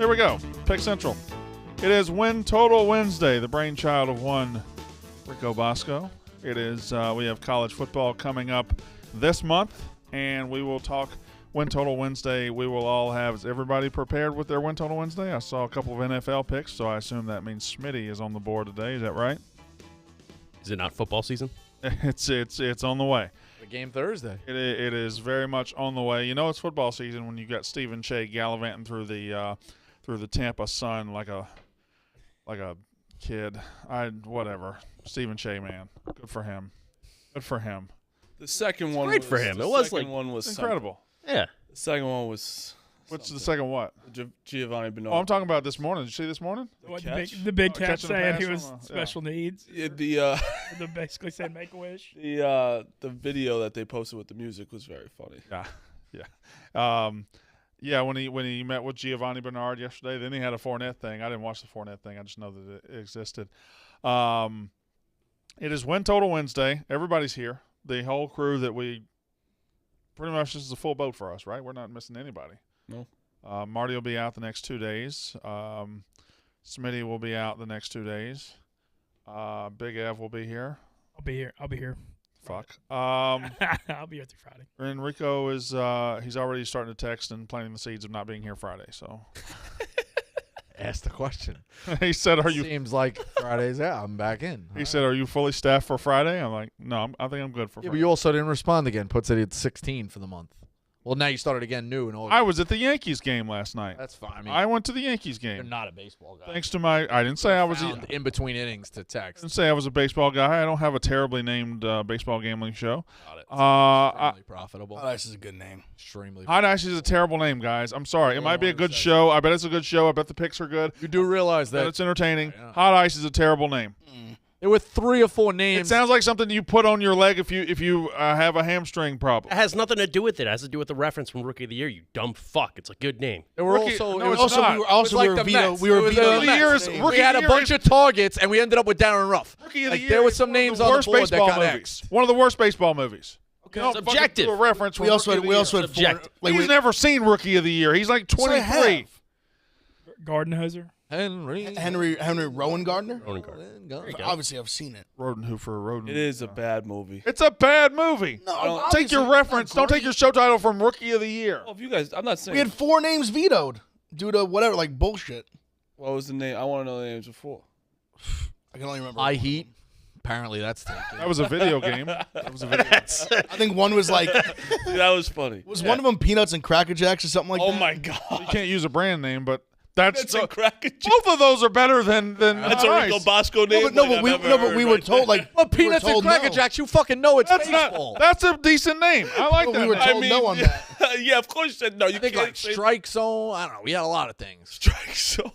Here we go. Pick Central. It is Win Total Wednesday, the brainchild of one Rico Bosco. It is, we have college football coming up this month, and we will talk Win Total Wednesday. We will all have, is everybody prepared with their Win Total Wednesday? I saw a couple of NFL picks, so I assume that means Smitty is on the board today. Is that right? Is it not football season? It's on the way. The game Thursday. It is very much on the way. You know it's football season when you got Stephen Shea gallivanting through the Tampa Sun like a kid. Whatever. Stephen Shea, man. Good for him. Good for him. The second one great was, for him. The It was second like one was incredible. Yeah. The second one was. What's the second what? Giovanni Bernard. Oh, I'm talking about this morning. Did you see this morning? The big cat catching the saying pass he from was the- special needs. The The basically said make a wish. the video that they posted with the music was very funny. Yeah. When he met with Giovanni Bernard yesterday, then he had a Fournette thing. I didn't watch the Fournette thing. I just know that it existed. It is Win Total Wednesday. Everybody's here. The whole crew that we pretty much, this is a full boat for us, right? We're not missing anybody. No. Marty will be out the next 2 days. Smitty will be out the next 2 days. Big Ev will be here. I'll be here. Fuck. I'll be here through Friday. Enrico is he's already starting to text and planting the seeds of not being here Friday. So Ask the question. he said, "Are you?" Seems like Friday's out. I'm back in. He said, "Are you fully staffed for Friday?" I'm like, "No, I think I'm good for Yeah, but Friday." you also didn't respond again. Puts it at 16 for the month. Well, now you started again new and old. I was at the Yankees game last night. That's fine. I mean, I went to the Yankees you're game. not a baseball guy. Thanks to my, I didn't say I was. Found in between innings to I text. didn't say I was a baseball guy. I don't have a terribly named baseball gambling show. Got it. Extremely Profitable. Oh, this is a good name. Extremely. Hot Ice is a terrible name, guys. I'm sorry. It might be a good show. I bet it's a good show. I bet the picks are good. You do realize That that it's entertaining. Yeah. Hot Ice is a terrible name. there were 3 or 4 It names. sounds like something you put on your leg if you have a hamstring problem. It has nothing to do with it. It has to do with the reference from Rookie of the Year, you dumb fuck. It's a good name. there were Rookie- also. no, it it's was not. We were It was like the veto. Mets. We were It was veto. the Rookie of the year is- We Rookie had of a the year bunch is- of targets, and we ended up with Darren Ruff. Rookie of the Like, Year there was is some one of names the on the worst board that baseball got movies. X. One of the worst baseball movies. Okay. Don't It's fucking objective. do a reference. We also had Subjective. He's never seen Rookie of the Year. He's like 23. Gardenhoser. Henry Rowan Gardner. Rowan Gardner. There you go. Obviously, I've seen it. Roden. It is a bad movie. It's a bad movie. No, Take your obviously, reference. it's not Don't take your show title from Rookie of the Year. Well, if you guys, I'm not saying. We had 4 names vetoed due to whatever, like bullshit. What was the name? I want to know the names before. I can only remember. I Heat. Apparently, that's taken. That was a video game. That was a video game. I think one was like, That was funny. was one of them Peanuts and Cracker Jacks or something like Oh that? my You god. can't use a brand name, but that's That's a cracker. both of those are better than That's Hot a Rico Ice. Bosco name. No, but we were told like Well, we were Peanuts and told Cracker no. Jacks, you fucking know it's That's baseball. not. That's a decent name. I like But that. we were name. told no on that. Yeah, of course you said no. You I think can't like say Strike Zone. I don't know. We had a lot of things. strike zone.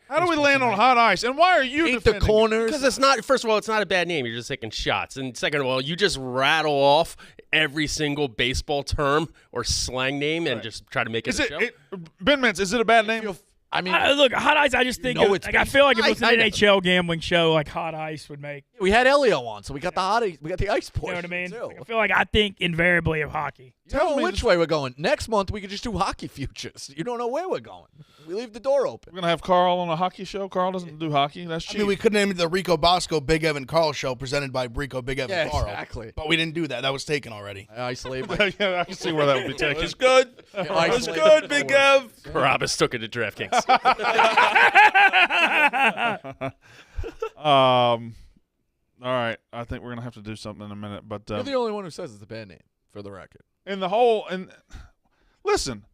How do we land on Hot Ice? And why are you Ain't the defending it? corners. Because it's not, first of all, it's not a bad name. You're just taking shots. And second of all, you just rattle off every single baseball term or slang name and just try to make it Is a it, show. Ben Mintz, is it a bad name? I mean, Look, Hot Ice. I just think know of, it's like I feel like if it was an I know. NHL gambling show, like Hot Ice would make. we had Elio on, so we got the hot. We got the ice You portion. know what I mean? too. Like, I feel like I think invariably of hockey. You don't Tell know me which this- way we're going. Next month, we could just do hockey futures. You don't know where we're going. We leave the door open. We're going to have Carl on a hockey show. Carl doesn't do hockey. That's I cheap. mean, we could name it the Rico Bosco Big Evan Carl Show presented by Rico Big Evan Yeah, Carl. exactly. But we didn't do that. That was taken already. I isolate my. Yeah, I can see where that would be It taken. was good. It was good, Big Ev. Carabas took it to DraftKings. All right. I think we're going to have to do something in a minute. But You're the only one who says it's a bad name, for the record. in the whole, and listen,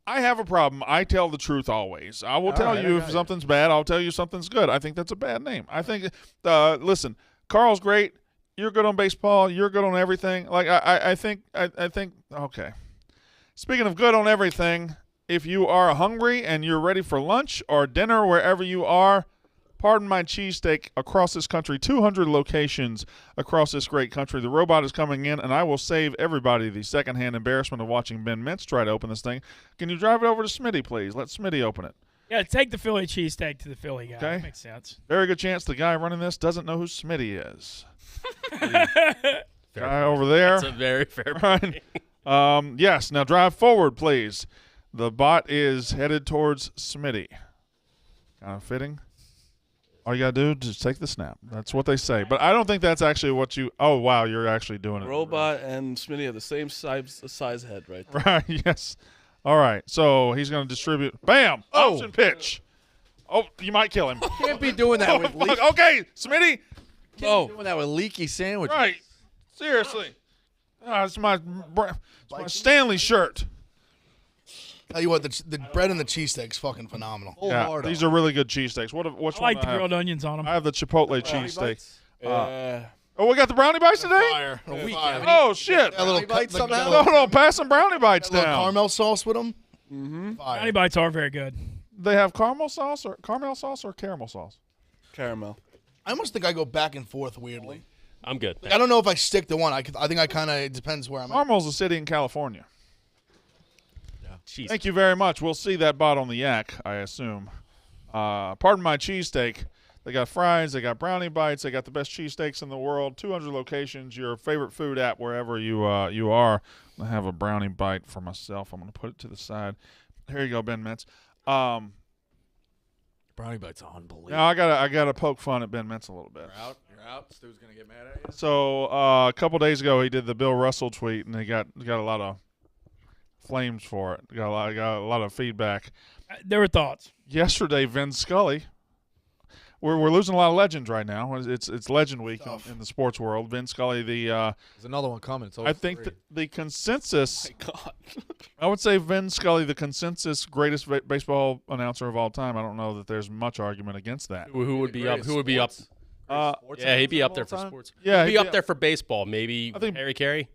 I have a problem. I tell the truth always. I will tell you if something's bad. I'll tell you something's good. I think that's a bad name. I think, listen, Carl's great. You're good on baseball. You're good on everything. Like I think. Okay. Speaking of good on everything, if you are hungry and you're ready for lunch or dinner wherever you are, pardon my cheesesteak across this country, 200 locations across this great country. The robot is coming in, and I will save everybody the secondhand embarrassment of watching Ben Mintz try to open this thing. Can you drive it over to Smitty, please? Let Smitty open it. Yeah, take the Philly cheesesteak to the Philly guy. Okay. That makes sense. Very good chance the guy running this doesn't know who Smitty is. Guy over there. That's a very fair Right. Yes. Now drive forward, please. The bot is headed towards Smitty. Kind of fitting. All you got to do is just take the snap. That's what they say. But I don't think that's actually what you – oh, wow, you're actually doing it. Robot and Smitty have the same size head right there. Right, yes. All right, so he's going to distribute. Bam! Option pitch. Oh, you might kill him. Can't be doing that with leaky. Okay, Smitty. Oh, doing that with leaky sandwiches. Right. Seriously. It's my Stanley shirt. Tell you what, the bread and the cheesesteak's fucking phenomenal. Yeah, these are really good cheesesteaks. Which I like one the I have? grilled onions on them. I have the Chipotle cheesesteak. Yeah. Oh, we got the brownie bites today? Fire. Fire. Oh, shit. That little bites cut- somehow? No, pass some brownie bites little down. caramel sauce with them. Fire. Brownie bites are very good. They have caramel sauce or caramel sauce? Caramel. I almost think I go back and forth weirdly. I'm good. I don't know if I stick to one. I think I kind of, it depends where I'm at. Carmel's a city in California. Jeez. Thank you very much. We'll see that bot on the yak, I assume. Pardon my cheesesteak. They got fries. They got brownie bites. They got the best cheesesteaks in the world. 200 locations. Your favorite food app, wherever you are. I have a brownie bite for myself. I'm going to put it to the side. Here you go, Ben Mintz. Brownie bites are unbelievable. Now I gotta poke fun at Ben Mintz a little bit. You're out. Stu's gonna get mad at you. So a couple days ago, he did the Bill Russell tweet, and he got a lot of flames for it. Got a lot of feedback. There were thoughts. Yesterday, Vin Scully. We're losing a lot of legends right now. It's Legend Week in the sports world. Vin Scully, There's another one coming. It's always I think three. the consensus. God. I would say Vin Scully, the consensus greatest baseball announcer of all time. I don't know that there's much argument against that. Who would be up? Who would be up? Sports Yeah, he'd be announcer up of there all for time? sports. Yeah, he'd he'd be be up there for baseball. Maybe I think- Harry Carey.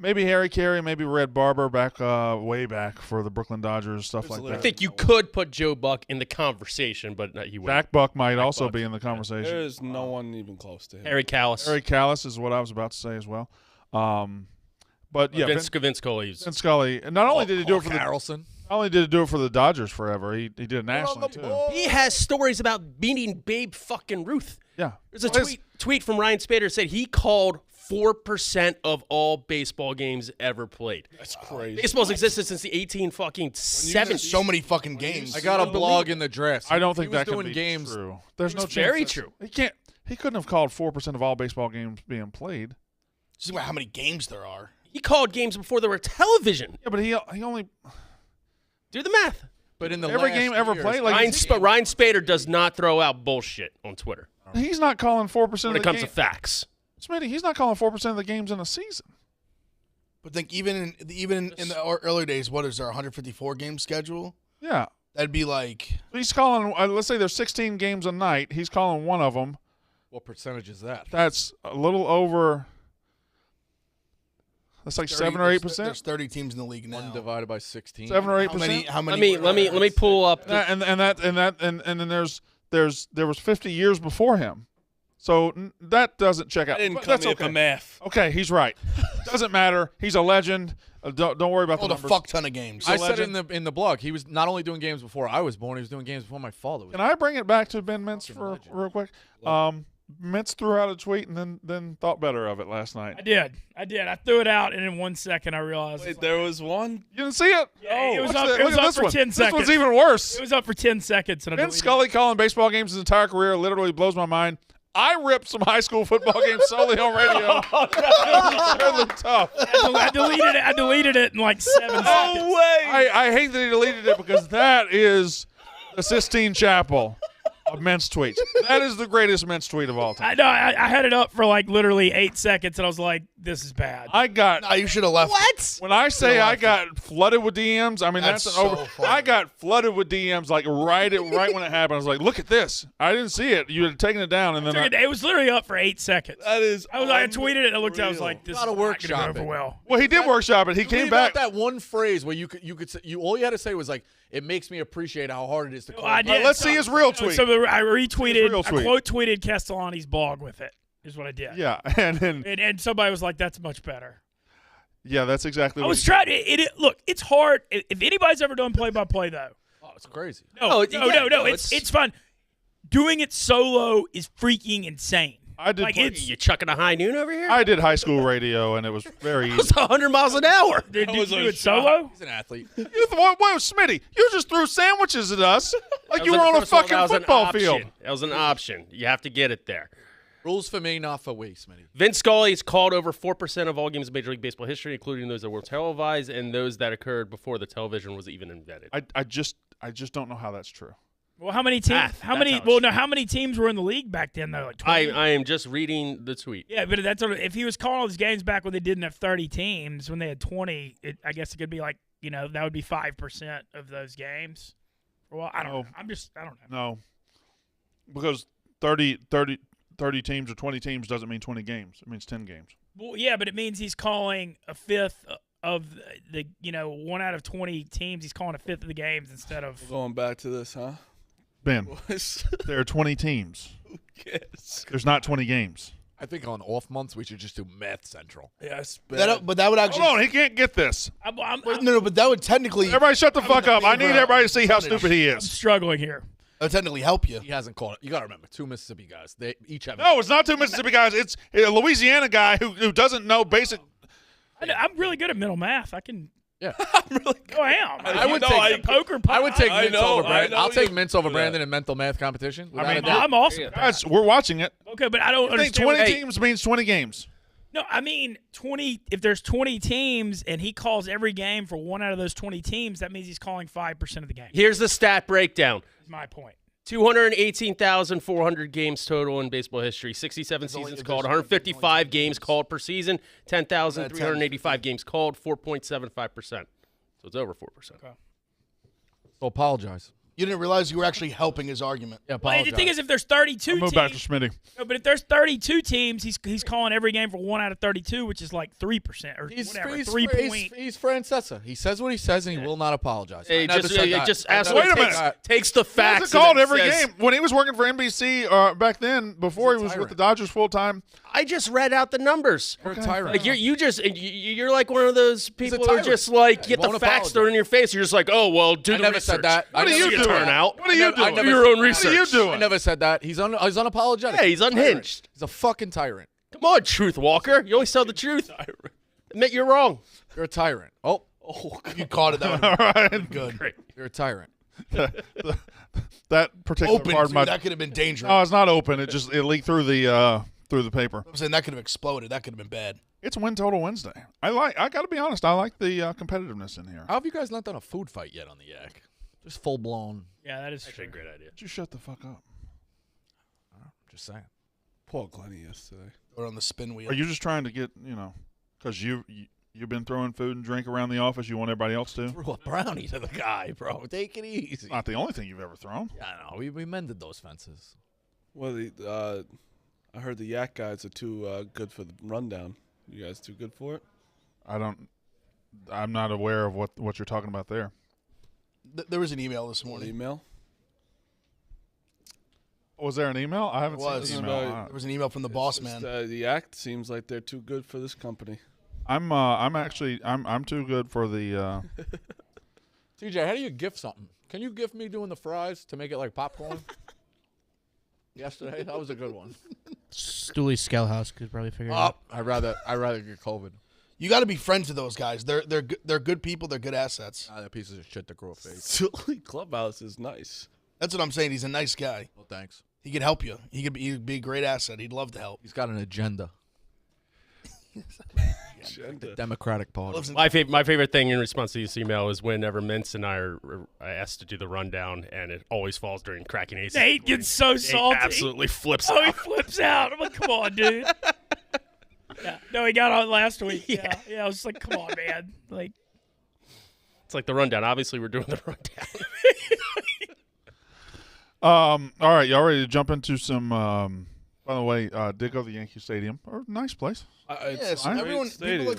Maybe Harry Carey, maybe Red Barber back way back for the Brooklyn Dodgers, stuff like I that. think you could put Joe Buck in the conversation, but he wouldn't. Dak Buck might also Buck. be in the conversation. There is no one even close to him. Harry Callis. Harry Callis is what I was about to say as well. But yeah, Vince Scully's. Vin Scully. And not only did he do it for Harrelson. not only did he do it for the Dodgers forever, he did it nationally too. He has stories about beating Babe fucking Ruth. Yeah, There's a tweet from Ryan Spader that said he called 4% of all baseball games ever played. That's crazy. Baseball's existed since the 1870s. So many fucking games. I got a blog in the dress. I don't think He was that can doing be games. true. There's no It's chance very that- true. He can't. He couldn't have called 4% of all baseball games being played. See how many games there are. He called games before there were television. Yeah, but he only Do the math. But in the every last game ever years, played. Like Ryan Spader does not throw out bullshit on Twitter he's not calling 4% when of it the comes to game. facts. Smitty, he's not calling 4% of the games in a season. But think even in the earlier days, what is there, 154 game schedule? Yeah, That'd be like he's calling. Let's say there's 16 games a night. He's calling one of them. what percentage is that? That's a little over. That's like 7 or 8%. There's 30 teams in the league now. 1 divided by 16. 7 or 8%. How many? Let me pull up. And then there was 50 years before him, so that doesn't check out. I didn't But come that's here okay. for math. Okay, he's right. Doesn't matter. He's a legend. Don't worry about Hold the a numbers. fuck ton of games. I said legend. in the blog, he was not only doing games before I was born, he was doing games before my father was Can I bring it back to Ben Mintz for real quick? Mintz threw out a tweet and then thought better of it last night. I did. I threw it out, and in 1 second I realized Wait, there was one? You didn't see it? Yeah, it was Watch up- that. it was Look at up this for one. 10 This one's seconds. even worse. it was up for 10 seconds. And I Ben deleted Scully calling baseball games his entire career literally blows my mind. I ripped some high school football games solely on radio. It was really tough. it. I deleted it in like 7 seconds. No way! I hate that he deleted it because that is the Sistine Chapel of Mintz tweets. That is the greatest Mintz tweet of all time. I know. I had it up for like literally 8 seconds, and I was like, "This is bad." I got Nah, you should have left. when I say I got flooded with DMs, I mean that's, That's an so over. funny. I got flooded with DMs like right when it happened. I was like, "Look at this! I didn't see it. You had taken it down, and then It was literally up for 8 seconds. That is I tweeted it, and I looked. I was like, "This is Gotta not going workshop to go over it. well." well, he did workshop it. He You came leave back. out that one phrase where you could say, all you had to say was like, it makes me appreciate how hard it is to call. I did. let's see his real tweet. So I retweeted. real tweet. I quote tweeted Castellani's blog with it. Is what I did. Yeah, and somebody was like, "That's much better." yeah, that's exactly. I what was he- trying to. Look, it's hard. If anybody's ever done play-by-play, though, Oh, it's crazy. no, yeah, no, it's fun. Doing it solo is freaking insane. I did. Like, it's- You chucking a high noon over here? I did high school radio, and it was very easy. It's 100 miles an hour. Did you was do a it solo? He's an athlete. Whoa, Smitty, you just threw sandwiches at us like That you was were an- on a first of all, fucking that was an football option. field. That was an option. You have to get it there. Rules for me, not for we, Smitty. Vince Scully has called over 4% of all games in Major League Baseball history, including those that were televised and those that occurred before the television was even invented. I just don't know how that's true. Well, how many teams? Math, How that's many? how it's Well, no. How many teams were in the league back then? Though, like 20? I am just reading the tweet. Yeah, but that's if he was calling all these games back when they didn't have 30 teams, when they had 20, I guess it could be like that would be 5% of those games. Well, I don't know. I don't know. No, because 30 teams or 20 teams doesn't mean 20 games. It means 10 games. Well, yeah, but it means he's calling a fifth of the 1 out of 20 teams. He's calling a fifth of the games instead of. Going back to this, huh? Ben, Boys, there are 20 teams. who cares? There's not 20 games. I think on off months we should just do Math Central. Yes, But that would actually. Hold on, he can't get this. No, but that would technically Everybody shut the fuck up. I need favor everybody to see how percentage. stupid he I'm is. struggling here. help you. He hasn't called it. You got to remember, 2 Mississippi guys. They each have. No, it's not two Mississippi guys. It's a Louisiana guy who doesn't know basic. I'm really good at mental math. I can. Yeah. Go am. I would know, take. I- poker. I would take I Mints know, over Brandon. I know I'll take you- Mints over Yeah. Brandon in mental math competition. I mean, without a doubt. I'm awesome. at that. Guys, we're watching it. Okay, but I don't I think understand. 20 teams means 20 games. No, I mean 20. If there's 20 teams and he calls every game for 1 out of those 20 teams, that means he's calling 5% of the game. Here's the stat breakdown. Is my point. 218,400 games total in baseball history. 67 only- seasons there's called. only 155 games teams. called per season. 10,385 games called. 4.75%. So it's over 4%. So apologize. You didn't realize you were actually helping his argument. Yeah, Well, apologize. the thing is, if there's 32 Move teams, back to Smitty. no, but if there's 32 teams, he's calling every game for 1 out of 32, which is like 3% or whatever. 3 point. He's Francesa. He says what he says, and he will not apologize. Hey, I never just said that. just I never absolutely Wait a said minute. that. takes the He facts. wasn't called and then every says, game. When he was working for NBC back then, before he He's a was with tyrant. the Dodgers full time, I just read out the numbers. You're a tyrant. Like you're like one of those people who are tyrant. just like He get the won't facts apologize. thrown in your face. You're just like, oh well, do I the never research. said that. What are you doing? Turn out. What are you doing? I Do your own What are research. you doing? I never said that. He's unapologetic. Yeah, he's unhinged. He's a fucking tyrant. Come on, Truth Walker. You always tell the truth. Admit you're wrong. You're a tyrant. Oh, You caught it. That would All have right. been good. you're a tyrant. That particular Open. part of Too, my that could have been dangerous. no, it's not open. It leaked through the paper. I'm saying that could have exploded. That could have been bad. It's Win Total Wednesday. I got to be honest. I like the competitiveness in here. How have you guys not done a food fight yet on the Yak? Just full blown. Yeah, that is Actually, true. a great idea. Just shut the fuck up. Just saying. Poor Glenny yesterday. Or on the spin wheel. Are you just trying to get because you've been throwing food and drink around the office? You want everybody else to? Threw a brownie to the guy, bro. Take it easy. Not the only thing you've ever thrown. Yeah, I know. We mended those fences. Well, I heard the Yak guys are too good for the rundown. You guys too good for it? I'm not aware of what you're talking about there. There was an email this An morning. email? Was there an email? I haven't Was. seen the email. There was an email from the boss It's just, man. the Yak seems like they're too good for this company. I'm too good for the. TJ, how do you gift something? Can you gift me doing the fries to make it like popcorn? Yesterday, that was a good one. Stooley Scalehouse could probably figure it Oh, out. I'd rather get COVID. You got to be friends with those guys. They're good people. They're good assets. Ah, that pieces of shit that grow a face. Silly Clubhouse is nice. That's what I'm saying. He's a nice guy. Well, thanks. He could help you. He'd be a great asset. He'd love to help. He's got an agenda. The Democratic Party. Lives in- My favorite thing in response to this email is whenever Mintz and I are asked to do the rundown, and it always falls during cracking aces. Nate gets so Nate salty. absolutely flips Oh, he out. flips out. I'm like, come on, dude. Yeah. No, he got on last week. Yeah. I was like, come on, man. Like, It's like the rundown. Obviously, we're doing the rundown. All right, y'all ready to jump into some? By the way, did go to the Yankee Stadium. Nice place. Yes, fine. everyone. Stadium.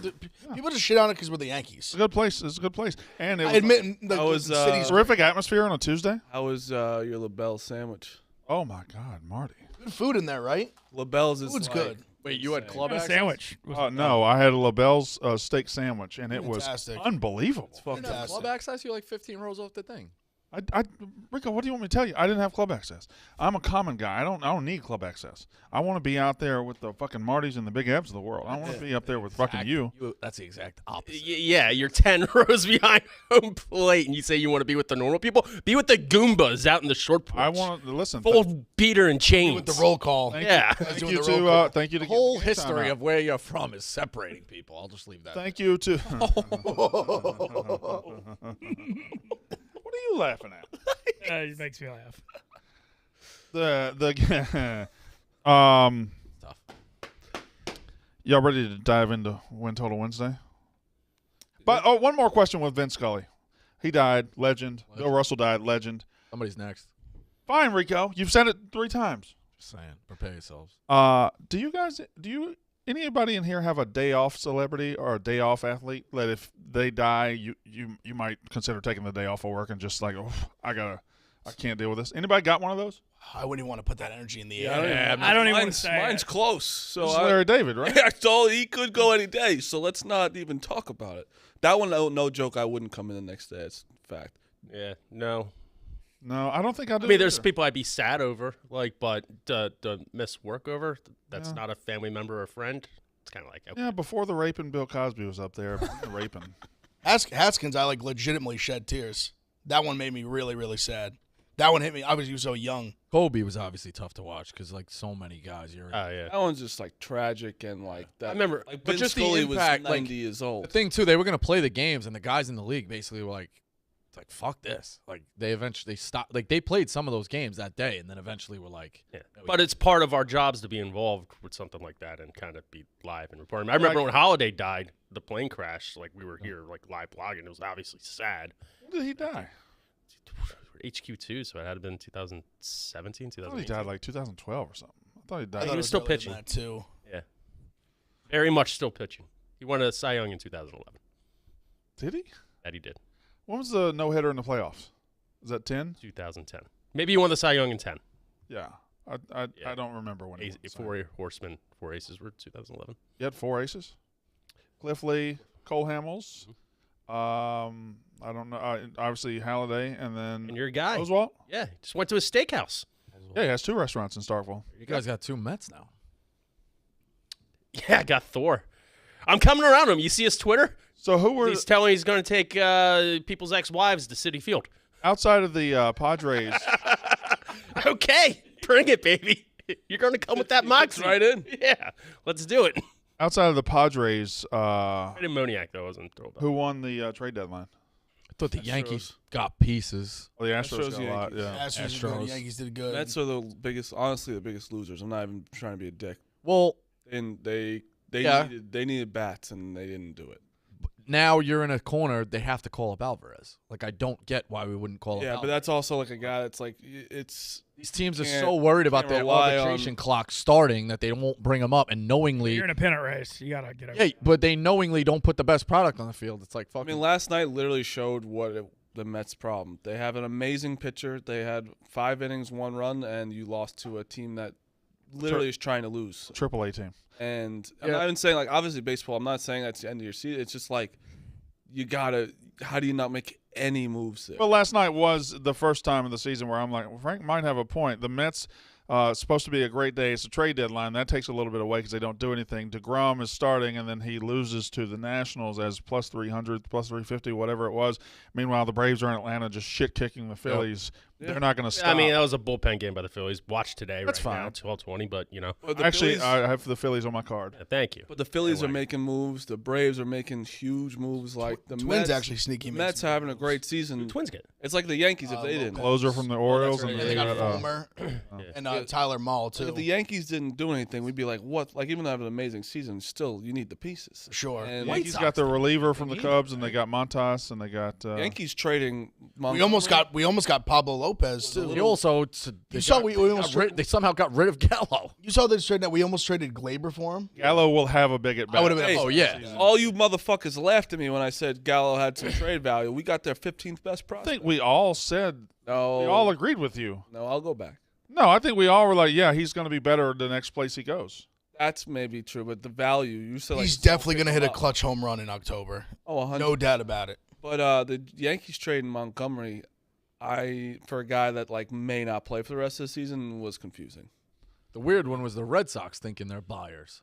People just shit on it because we're the Yankees. It's a good place. It's a good place, and it I was admit the, I was, the city's terrific atmosphere on a Tuesday. How was your LaBelle sandwich? Oh my God, Marty. good food in there, right? LaBelle's is Food's like, good. Wait, you had club a access? sandwich. No, I had a LaBelle's steak sandwich, and it Fantastic. was unbelievable. Fuck You didn't have Fantastic. club access? You're like 15 rows off the thing. Rico, what do you want me to tell you? I didn't have club access. I'm a common guy. I don't need club access. I want to be out there with the fucking Martys and the Big Ebs of the world. I want to be up there with fucking you. That's the exact opposite. Yeah, you're 10 rows behind home plate, and you say you want to be with the normal people. Be with the Goombas out in the short porch. I want to listen. Full beater and chains. With the roll call. Yeah. Thank doing you the roll to thank you to The whole give the game history timeout. of where you're from is separating people. I'll just leave that. Thank you to. What are you laughing at? It makes me laugh. Tough. Y'all ready to dive into Win Total Wednesday? But one more question with Vince Scully. He died, legend. Bill Russell died, legend. Somebody's next. Fine, Rico. You've said it 3 times. Just saying. Prepare yourselves. Do anybody in here have a day off celebrity or a day off athlete that if they die, you might consider taking the day off of work and just like, oh, I can't deal with this. Anybody got one of those? I wouldn't even want to put that energy in the Yeah, air. I don't even want to say Mine's it. close. So This is Larry David, right? I told he could go any day. So let's not even talk about it. That one, no joke. I wouldn't come in the next day. It's a fact. Yeah, no. No, I don't think I do. I mean, there's either. people I'd be sad over, but to miss work over, that's not a family member or friend. It's kind of like, okay. Yeah, before the raping Bill Cosby was up there, the raping. Haskins, I legitimately shed tears. That one made me really, really sad. That one hit me. I was so young. Kobe was obviously tough to watch because so many guys. Oh, yeah. That one's just tragic and that. I remember, Like, but Vince just the Scully impact, was 90 years The old. thing too, they were gonna play the games, and the guys in the league basically were like, "It's like fuck this." Like they eventually stopped. Like they played some of those games that day, and then eventually were like, yeah. But it's part of our jobs to be involved with something like that and kind of be live and reporting. I remember when Holiday died, the plane crash, we were here live blogging. It was obviously sad. When did he die? HQ2, so it had to been 2017, I thought he 2018. died like 2012 or something. I thought he I died. thought he it was still earlier than pitching. that too. Yeah. Very much still pitching. He won a Cy Young in 2011. Did he? That he did. When was the no-hitter in the playoffs? Is that 10? 2010. Maybe he won the Cy Young in 10. Yeah. I don't remember when. He won the Cy Young. 4 horsemen, 4 aces were 2011. You had 4 aces. Cliff Lee, Cole Hamels. I don't know. Obviously Halliday, and then And you're a guy. Oswalt. Yeah, just went to a steakhouse. Yeah, he has 2 restaurants in Starkville. "You guys got 2 Mets now." Yeah, I got Thor. I'm coming around him. You see his Twitter? So who were He's telling he's going to take people's ex-wives to City Field. outside of the Padres? Okay, bring it, baby. You're going to come with that moxie. right in. Yeah, let's do it. Outside of the Padres, Moniac, though, wasn't throwback. who won the trade deadline? I thought the Yankees got pieces. Well, the Astros Astros, got a lot. Yankees. Yeah. Astros did good. Astros. Yankees did good. Mets are the biggest, honestly, the biggest losers. I'm not even trying to be a dick. Well, And they Yeah. needed bats and they didn't do it. now you're in a corner. They have to call up Alvarez. I don't get why we wouldn't call up Yeah, Alvarez. but that's also a guy that's it's These teams are can't- so worried about can't their rely arbitration on- clock starting that they won't bring him up, and knowingly, You're in a pennant race. You gotta get over. yeah, but they knowingly don't put the best product on the field. It's like I fucking. mean, last night literally showed the Mets' problem. They have an amazing pitcher. They had 5 innings, 1 run, and you lost to a team that literally is trying to lose. AAA team. And I'm Yeah. not even saying obviously baseball. I'm not saying that's the end of your season. It's just you gotta. How do you not make any moves there? Well, last night was the first time in the season where I'm like, well, Frank might have a point. The Mets, supposed to be a great day. It's a trade deadline. That takes a little bit away because they don't do anything. DeGrom is starting, and then he loses to the Nationals as plus 300, plus 350, whatever it was. Meanwhile, the Braves are in Atlanta just shit-kicking the Phillies. Yeah. They're not going to stop. I mean, that was a bullpen game by the Phillies. Watch today That's right now, fine. 12:20, but, But the Actually, Phillies- I have the Phillies on my card. thank you. But the Phillies are Anyway. making moves. The Braves are making huge moves. Like the Twins Mets, actually sneaky. The made Mets some having a moves. great season. Twins get. It's like the Yankees if they didn't. Closer from the Orioles. right. And Yeah, then they got you got, Fulmer Yeah. and Tyler Maul Like, too. if the Yankees didn't do anything, we'd be like, what? Even though they have an amazing season, still you need the pieces. Sure. And Yankees Sox got the did. reliever from the They Cubs, and they got Montas, and they got Yankees trading. we almost got Pablo Lopez too. They also they somehow got rid of Gallo. You saw this trade that we almost traded Glaber for him. Gallo will have a big at bat. I would have been. Hey, upset oh, yeah. this season. All you motherfuckers laughed at me when I said Gallo had some trade value. We got their 15th best I prospect. think we all said, No, we all agreed with you. no, I'll go back. No, I think we all were like, yeah, he's going to be better the next place he goes. That's maybe true, but the value you said He's definitely going to hit a clutch home run in October. Oh, 100. No doubt about it. But the Yankees trading Montgomery, for a guy that like may not play for the rest of the season was confusing. The weird one was the Red Sox thinking they're buyers.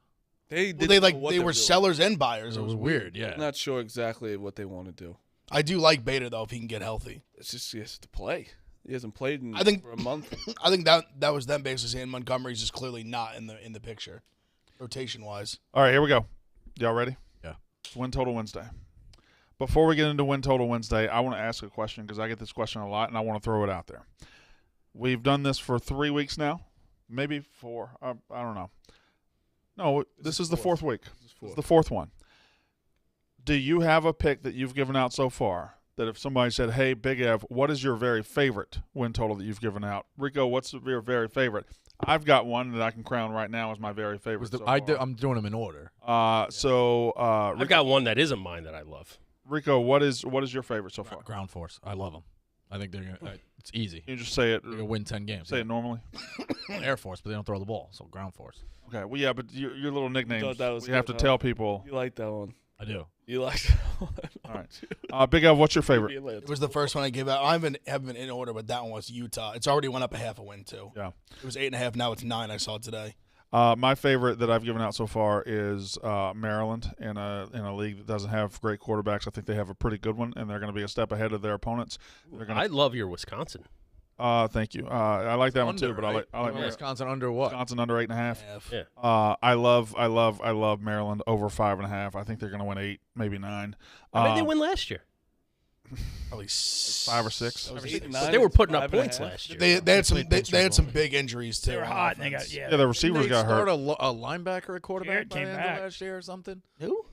They They were sellers and buyers. It was weird, yeah. I'm not sure exactly what they want to do. I do like Bader though if he can get healthy. It's just he has to play. He hasn't played for a month. I think that was them basically saying Montgomery's just clearly not in the picture, rotation wise. All right, here we go. Y'all ready? Yeah. It's Win Total Wednesday. Before we get into Win Total Wednesday, I want to ask a question because I get this question a lot, and I want to throw it out there. We've done this for 3 weeks now, maybe 4. I don't know. No, this is the fourth week. This is the fourth one. Do you have a pick that you've given out so far that if somebody said, hey, Big Ev, what is your very favorite win total that you've given out? Rico, what's your very favorite? I've got one that I can crown right now as my very favorite. I'm doing them in order. I've got one that isn't mine that I love. Rico, what is your favorite so far? Ground Force. I love them. I think they're gonna. It's easy. You just say it. They're gonna win 10 games. Say it normally. Air Force, but they don't throw the ball, so Ground Force. Okay. Well, yeah, but your little nicknames. That was We have to good, tell people. You like that one? I do. You like that one? All right. Big Ev, what's your favorite? It was the first one I gave out. I haven't been in order, but that one was Utah. It's already went up a half a win too. Yeah. It was 8.5. Now it's 9. I saw today. My favorite that I've given out so far is Maryland in a league that doesn't have great quarterbacks. I think they have a pretty good one, and they're going to be a step ahead of their opponents. I love your Wisconsin. Thank you. I like that one too, but right? I like Wisconsin under what? Wisconsin under 8.5. Yeah. I love Maryland over 5.5. I think they're going to win 8, maybe 9. How many did they win last year? Probably 5 or 6. But they were putting up points last year. They had some big injuries too. They were on hot. And they offense. got Yeah, the receivers got hurt. A linebacker, a quarterback Garrett by the came end back. of last year or something. Who?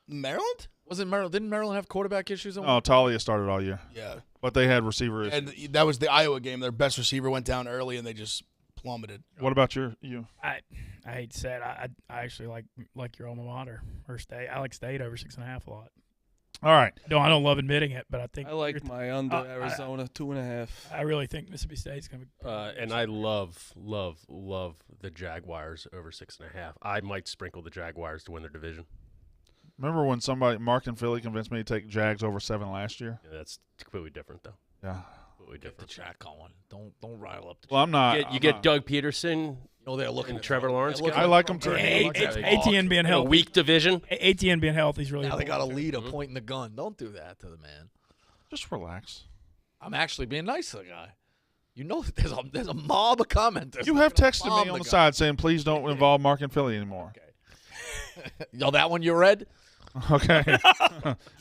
Maryland? Wasn't Maryland? Didn't Maryland have quarterback issues? Oh, Talia started all year, Yeah. but they had receiver issues. And that was the Iowa game. Their best receiver went down early, and they just plummeted. What about you? I hate to say it. I actually like your alma mater or State. I like State over 6.5 a lot. All right. I don't love admitting it, but I think I like my under Arizona 2.5. I really think Mississippi State's going to be. And I love the Jaguars over 6.5. I might sprinkle the Jaguars to win their division. Remember when Mark in Philly convinced me to take Jags over 7 last year? Yeah, that's completely different, though. Yeah. Completely Get the different. chat going. Don't rile up the Well, I'm not. You I'm get not. Doug Peterson Oh, they're looking and at Trevor something. Lawrence. They're looking I at like 'em something. too. ATN being in a healthy. weak division. ATN being healthy is really Now they got a important. lead, a point in the gun. Don't do that to the man. Just relax. I'm actually being nice to the guy. You know that there's a mob of commenters. You have texted Bomb me on the the guy. side saying, please don't involve Mark and Philly anymore. Yo, that one you read? Okay.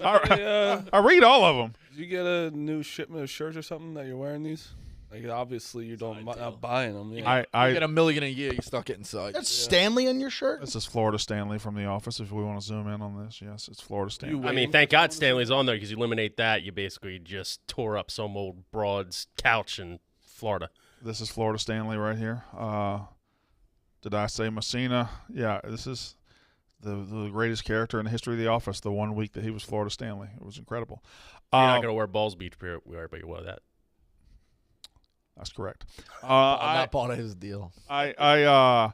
I read all of them. Did you get a new shipment of shirts or something that you're wearing these? Like obviously you don't not buying them. Yeah. You get $1 million a year, you start getting sides. That's Stanley on your shirt? This is Florida Stanley from The Office. If we want to zoom in on this, yes, it's Florida Stanley. I mean, thank God Stanley's on there because you eliminate that, you basically just tore up some old broad's couch in Florida. This is Florida Stanley right here. Did I say Messina? Yeah, this is the greatest character in the history of The Office. The 1 week that he was Florida Stanley, it was incredible. You're not going to wear Balls Beach, but you wear that. That's correct. I'm not part of his deal. I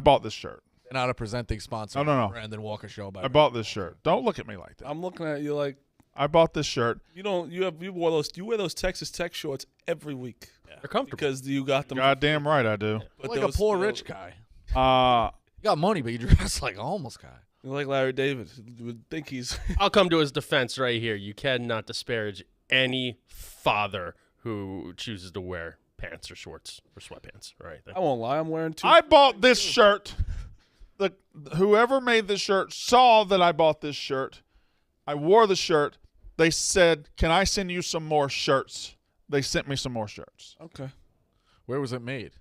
bought this shirt. They're not a presenting sponsor. No. Brandon Walker Show. By I bought this shirt. Don't look at me like that. I'm looking at you like I bought this shirt. you wear those Texas Tech shorts every week They're comfortable. because you got them. Goddamn right I do. but like those, a poor you know, rich guy. You got money, but you dress like a homeless guy. You're like Larry David. You would think he's. I'll come to his defense right here. You cannot disparage any father who chooses to wear pants or shorts or sweatpants. Right? I won't lie. I'm wearing two. I bought this shirt. Whoever made this shirt saw that I bought this shirt. I wore the shirt. They said, "Can I send you some more shirts?" They sent me some more shirts. Okay. Where was it made?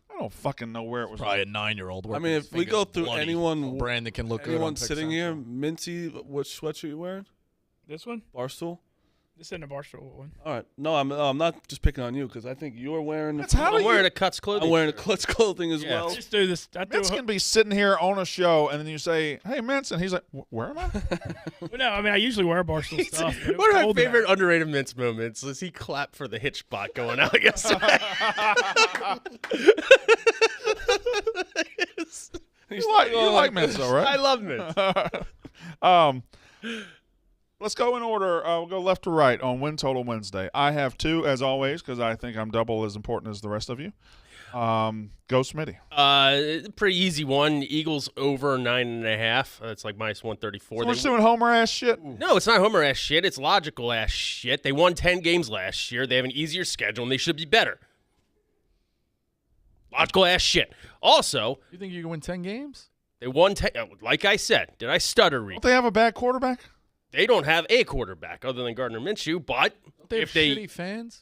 I don't fucking know where it was. Probably a 9-year-old. I mean, if we go through anyone, Brandon can look good. anyone on Pick sitting here, Central. Mincy, which sweatshirt you wearing? This one? Barstool. This isn't a Barstool one. All right. No, I'm not just picking on you because I think you're wearing. That's how I'm wearing a Cuts clothing. I'm wearing a shirt. Clutch clothing as Yeah. well. Just do this. I do. Vince can be sitting here on a show, and then you say, "Hey, Vince," and he's like, "Where am I?" Well, no, I mean I usually wear Barstool stuff. but it One of was my cold favorite tonight. underrated Mints moments is he clapped for the hitch spot going out yesterday. you like Vince, though, right? I love Mints. Let's go in order. We'll go left to right on win total Wednesday. I have 2, as always, because I think I'm double as important as the rest of you. Go Smitty. Pretty easy one. Eagles over 9.5. That's like minus 134. So we're doing homer ass shit. No, it's not homer ass shit. It's logical ass shit. They won 10 games last year. They have an easier schedule, and they should be better. Logical ass shit. Also, You think you can win 10 games? they won 10. Like I said, did I stutter, Rico? Don't they have a bad quarterback? They don't have a quarterback other than Gardner Minshew, but Don't they have if they shitty fans?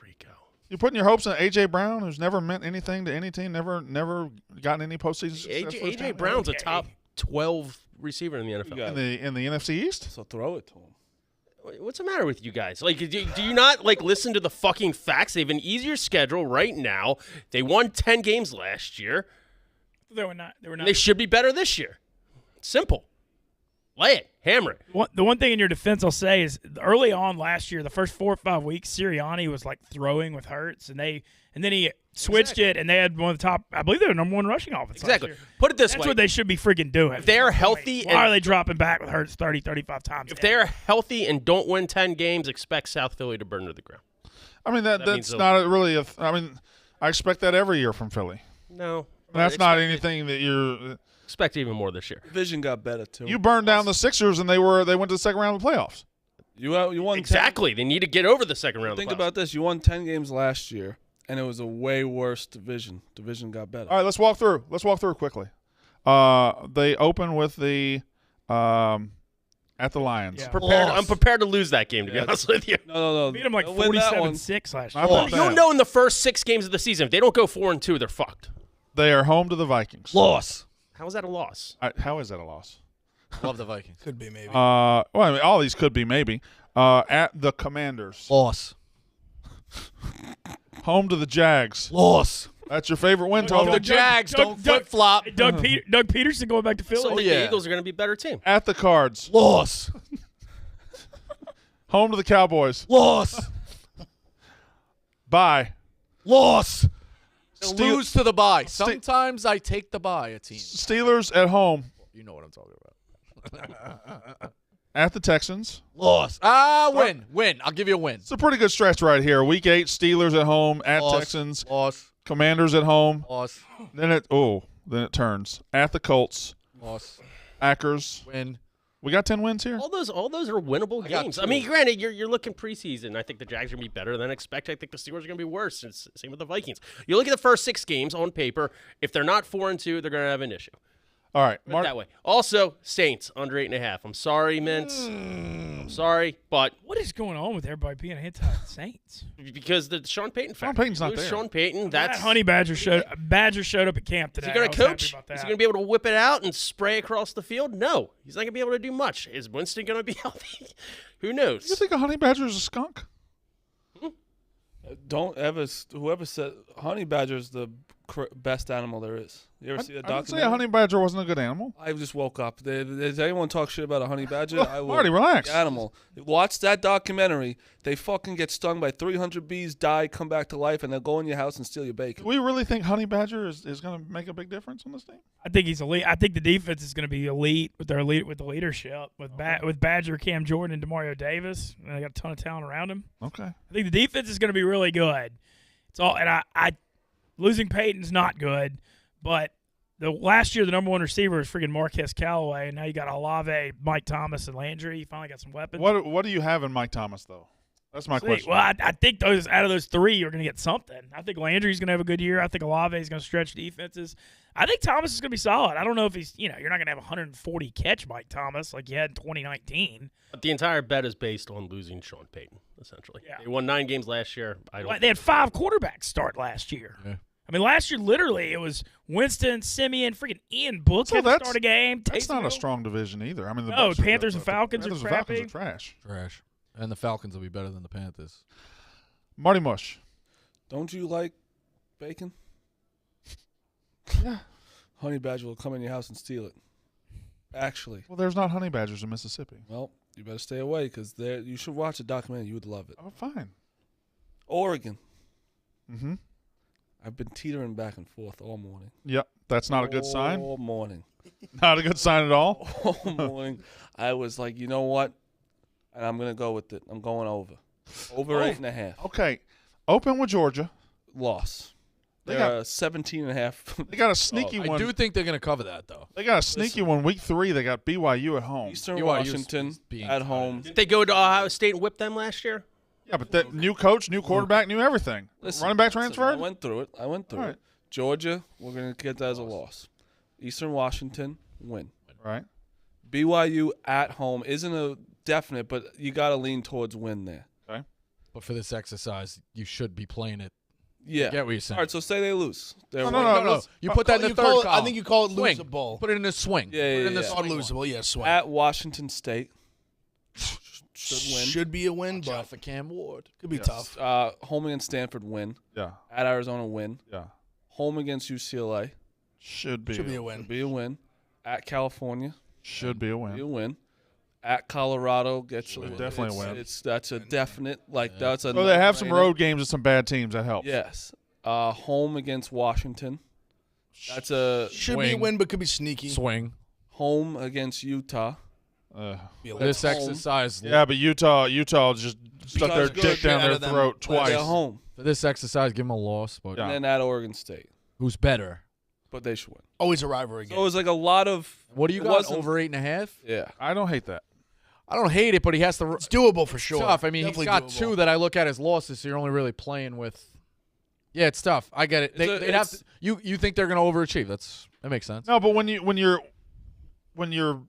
Rico. You're putting your hopes on A.J. Brown, who's never meant anything to any team, never gotten any postseason success. for his AJ team? Brown's a top 12 receiver in the NFL. got in the NFC East. So throw it to him. What's the matter with you guys? Like, do you not like listen to the fucking facts? They have an easier schedule right now. They won 10 games last year. They were not. They should be better this year. Simple. Lay it. Hammer it. The one thing in your defense I'll say is early on last year, the first 4 or 5 weeks, Sirianni was like throwing with Hurts, and then he switched it, and they had one of the top. I believe they're the number 1 rushing offense. Exactly. Last year. Put it this That's way. what they should be freaking doing. If they are healthy why are they dropping back with Hurts 30, 35 times? If they are healthy and don't win 10 games, expect South Philly to burn to the ground. I mean That that's means not really a. I mean, I expect that every year from Philly. No. That's not anything that you're. Expect even more this year. Division got better too. You burned down the Sixers, and they went to the second round of the playoffs. You won 10 Exactly. They need to get over the second round. Think of the playoffs. about this. You won 10 games last year, and it was a way worse division. Division got better. All right, let's walk through. Let's walk through quickly. They open with the at the Lions. Yeah. I'm prepared to lose that game, to be honest with you. No. beat them like They'll win that one. 47-6 last Not year. that bad. You'll know in the first 6 games of the season. If they don't go 4-2, they're fucked. They are home to the Vikings. Loss. How is that a loss? How is that a loss? Love the Vikings. Could be maybe. Well, I mean, all these could be maybe. At the Commanders. Loss. Home to the Jags. Loss. That's your favorite win Of total. the Jags. Don't flip-flop. Doug Peterson going back to Philly. So I think yeah. the Eagles are going to be a better team. At the Cards. Loss. Home to the Cowboys. Loss. Bye. Loss. Steel- Lose to the bye. Sometimes I take the bye, a team. Steelers at home. You know what I'm talking about. At the Texans. Loss. Win. I'll give you a win. It's a pretty good stretch right here. Week 8, Steelers at home. At Loss. Texans. Loss. Commanders at home. Loss. Then it turns. At the Colts. Loss. Packers. Win. We got 10 wins here. All those are winnable got games. 2. I mean, granted, you're looking preseason. I think the Jags are going to be better than expected. I think the Steelers are going to be worse. It's same with the Vikings. You look at the first 6 games on paper. If they're not 4-2, they're going to have an issue. All right. Put it that way. Also, Saints under 8.5. I'm sorry, Mints. I'm sorry, but What is going on with everybody being anti-Saints? because the Sean Payton factor. Payton's not Lose there. Sean Payton. That That's Honey Badger showed up at camp today. Is he going I to was coach? happy about Is he that. going to be able to whip it out and spray across the field? No, he's not going to be able to do much. Is Winston going to be healthy? Who knows? You think a honey badger is a skunk? Don't ever. Whoever said honey badger is the best animal there is. You ever see a I didn't documentary? say a honey badger wasn't a good animal. I just woke up. Does anyone talk shit about a honey badger? I will. Marty, relax. Animal. Watch that documentary. They fucking get stung by 300 bees, die, come back to life, and they'll go in your house and steal your Do bacon. we really think honey badger is going to make a big difference on this team? I think he's elite. I think the defense is going to be elite with the leadership with Badger, Cam Jordan, and Demario Davis. And they got a ton of talent around him. Okay. I think the defense is going to be really good. It's all, and I losing Peyton's not good, but the last year the number 1 receiver was freaking Marquez Callaway, and now you got Olave, Mike Thomas, and Landry. You finally got some weapons. What do you have in Mike Thomas though? That's my question. Well, I think those out of those 3, you're going to get something. I think Landry's going to have a good year. I think Olave is going to stretch defenses. I think Thomas is going to be solid. I don't know if he's, you're not going to have 140 catch Mike Thomas like you had in 2019. But the entire bet is based on losing Sean Payton, essentially. Yeah. They won 9 games last year. They had 5 quarterbacks start last year. Yeah. I mean, last year, literally, it was Winston, Simeon, freaking Ian Book So had to that's- start a game. That's not a Taysom strong division either. I mean, the No, Bucs are Panthers good, and but the Falcons are Panthers and Falcons crappy. are trash. Trash. And the Falcons will be better than the Panthers. Marty Mush. Don't you like bacon? Yeah. Honey badger will come in your house and steal it. Actually, Well, there's not honey badgers in Mississippi. well, you better stay away because you should watch a documentary. You would love it. Oh, fine. Oregon. Mm-hmm. I've been teetering back and forth all morning. Yep, that's not a good sign. All morning. Not a good sign at all. All morning. I was like, you know what? And I'm going to go with it. I'm going over. Over 8.5. Okay, open with Georgia. Loss. They They're got- 17.5. They got a sneaky I one. do think they're going to cover that, though. They got a sneaky one. Week 3, they got BYU at home. Eastern BYU 's Washington being at home. Did they go to Ohio State and whip them last year? Yeah, but that new coach, new quarterback, new everything. Listen, Running back listen, transferred. I went through it. All right. Georgia, we're going to get that as a loss. Eastern Washington, win. Right. BYU at home isn't a definite, but you got to lean towards win there. But for this exercise, you should be playing it. Yeah. I get what you're saying. All right, so say they lose. They're No, one. no. You put that in the You third call it- column. I think you call it Swing. losable. Put it in a swing. Yeah, Put it yeah, in the yeah. Not swing one. losable, yeah, swing. At Washington State. Should win. Should be a win, Watch out but for Cam Ward. could be Yes. tough. Home against Stanford, win. Yeah. At Arizona, win. Yeah. Home against UCLA, Should be. Should be a win. be a win. At California, Should be a be a win. win. At Colorado, gets you. Definitely a win. That's a definite. Like that's a. So they have some no-brainer. road games with some bad teams. That helps. Yes. Home against Washington. That's a Should be a Swing. win, but could be sneaky. Swing. home against Utah. Be a This home. exercise. Yeah, but Utah just stuck their Because dick good down out their of them. throat But twice. They're home. For this exercise, give him a loss. But Yeah. And then at Oregon State. who's better? But they should win. Always a rivalry So game. it was like a lot of. What do you it got? wasn't- Over 8.5? Yeah. I don't hate that. I don't hate it, but he has to. It's doable for sure. Tough. I mean, Definitely he's got doable. 2 that I look at as losses, so you're only really playing with. Yeah, it's tough. I get it. They'd have to, you think they're going to overachieve? That makes sense. No, but when your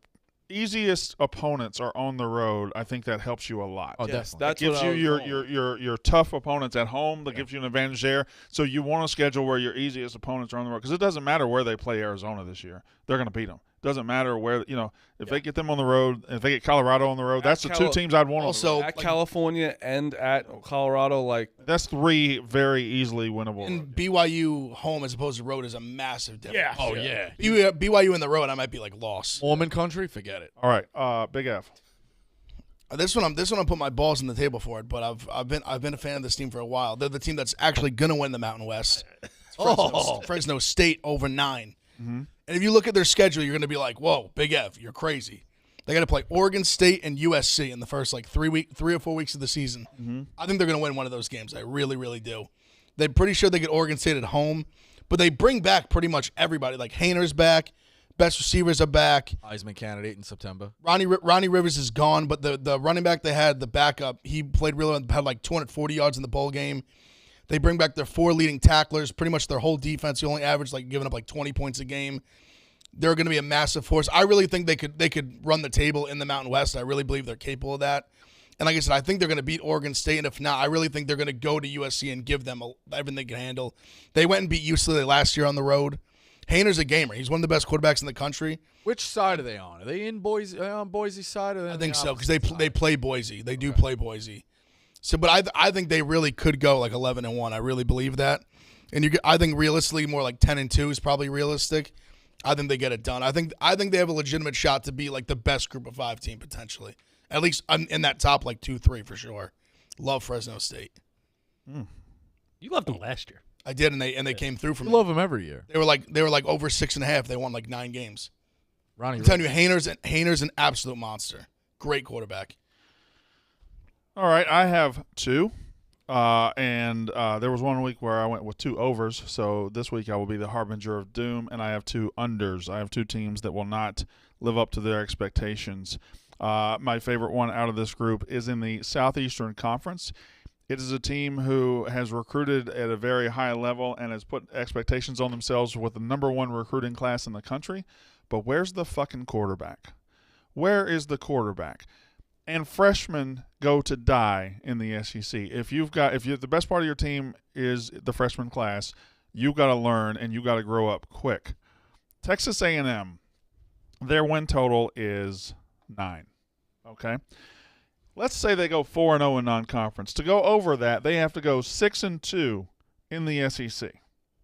easiest opponents are on the road, I think that helps you a lot. Oh, Yes, definitely. that's Gives what I you was going. your tough opponents at home. That gives you an advantage there. So you want to schedule where your easiest opponents are on the road because it doesn't matter where they play Arizona this year. They're going to beat them. Doesn't matter where if they get them on the road, if they get Colorado on the road, that's the 2 teams I'd want. Also, At California and at Colorado, like that's 3 very easily winnable. and BYU home as opposed to road is a massive difference. Yeah. Oh, yeah. BYU in the road, I might be like lost. Mormon country? Forget it. All right, Big F. This one I'm putting my balls on the table for it, but I've been a fan of this team for a while. They're the team that's actually gonna win the Mountain West. It's Fresno State over 9. Mm-hmm. And if you look at their schedule, you're gonna be like, "Whoa, Big F, you're crazy." They got to play Oregon State and USC in the first 3 or 4 weeks of the season. Mm-hmm. I think they're gonna win one of those games. I really, really do. They're pretty sure they get Oregon State at home, but they bring back pretty much everybody. Like Hayner's back, best receivers are back. Heisman candidate in September. Ronnie Rivers is gone, but the running back they had, the backup, he played really well, had like 240 yards in the bowl game. They bring back their 4 leading tacklers, pretty much their whole defense. They only average giving up 20 points a game. They're going to be a massive force. I really think they could run the table in the Mountain West. I really believe they're capable of that. And like I said, I think they're going to beat Oregon State. And if not, I really think they're going to go to USC and give them everything they can handle. They went and beat UCLA last year on the road. Hayner's a gamer. He's one of the best quarterbacks in the country. Which side are they on? Are they in Boise? On Boise's side? Or are they I on think the so because opposite they side? play Boise. They do play Boise. So, but I think they really could go 11-1. I really believe that. And I think realistically more 10-2 is probably realistic. I think they get it done. I think they have a legitimate shot to be the best Group of 5 team potentially. At least in that top 2-3 for sure. Love Fresno State. You loved them last year. I did, and they came through for You me. love them every year. They were over 6.5. They won 9 games. Ronnie I'm telling you, Hayner's an absolute monster. Great quarterback. All right, I have 2. And there was one week where I went with 2 overs. So this week I will be the harbinger of doom, and I have 2 unders. I have 2 teams that will not live up to their expectations. My favorite one out of this group is in the Southeastern Conference. It is a team who has recruited at a very high level and has put expectations on themselves with the number 1 recruiting class in the country. But where's the fucking quarterback? Where is the quarterback? And freshmen go to die in the SEC. If the best part of your team is the freshman class, you've got to learn and you've got to grow up quick. Texas A&M, their win total is 9. Okay, let's say they go 4-0 in non-conference. To go over that, they have to go 6-2 in the SEC.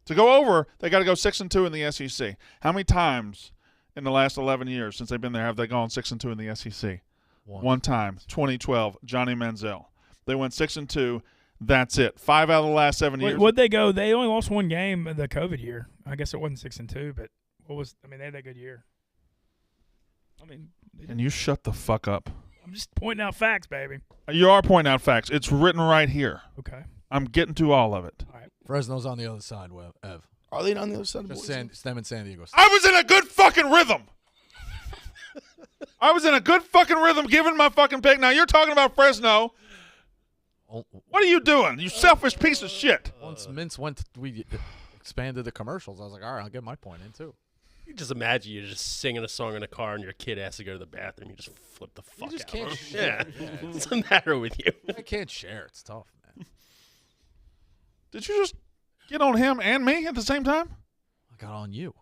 To go over, they got to go 6-2 in the SEC. How many times in the last 11 years since they've been there have they gone 6-2 in the SEC? One time, 2012, Johnny Manziel. They went 6-2. That's it. 5 out of the last 7 years. What'd they go? They only lost one game in the COVID year. I guess it wasn't 6-2, but they had that good year. I mean, And you shut the fuck up. I'm just pointing out facts, baby. You are pointing out facts. It's written right here. Okay. I'm getting to all of it. All right. Fresno's on the other side, Ev. Are they on the other side of the Just board? them and San Diego. I was in a good fucking rhythm. I was in a good fucking rhythm giving my fucking pick. Now you're talking about Fresno. What are you doing? You selfish piece of shit. Once Mints we expanded the commercials. I was like, all right, I'll get my point in too. You just imagine you're just singing a song in a car and your kid has to go to the bathroom. You just flip the fuck just out. can't huh? share. Yeah. What's the matter with you? I can't share. It's tough, man. Did you just get on him and me at the same time? I got on you.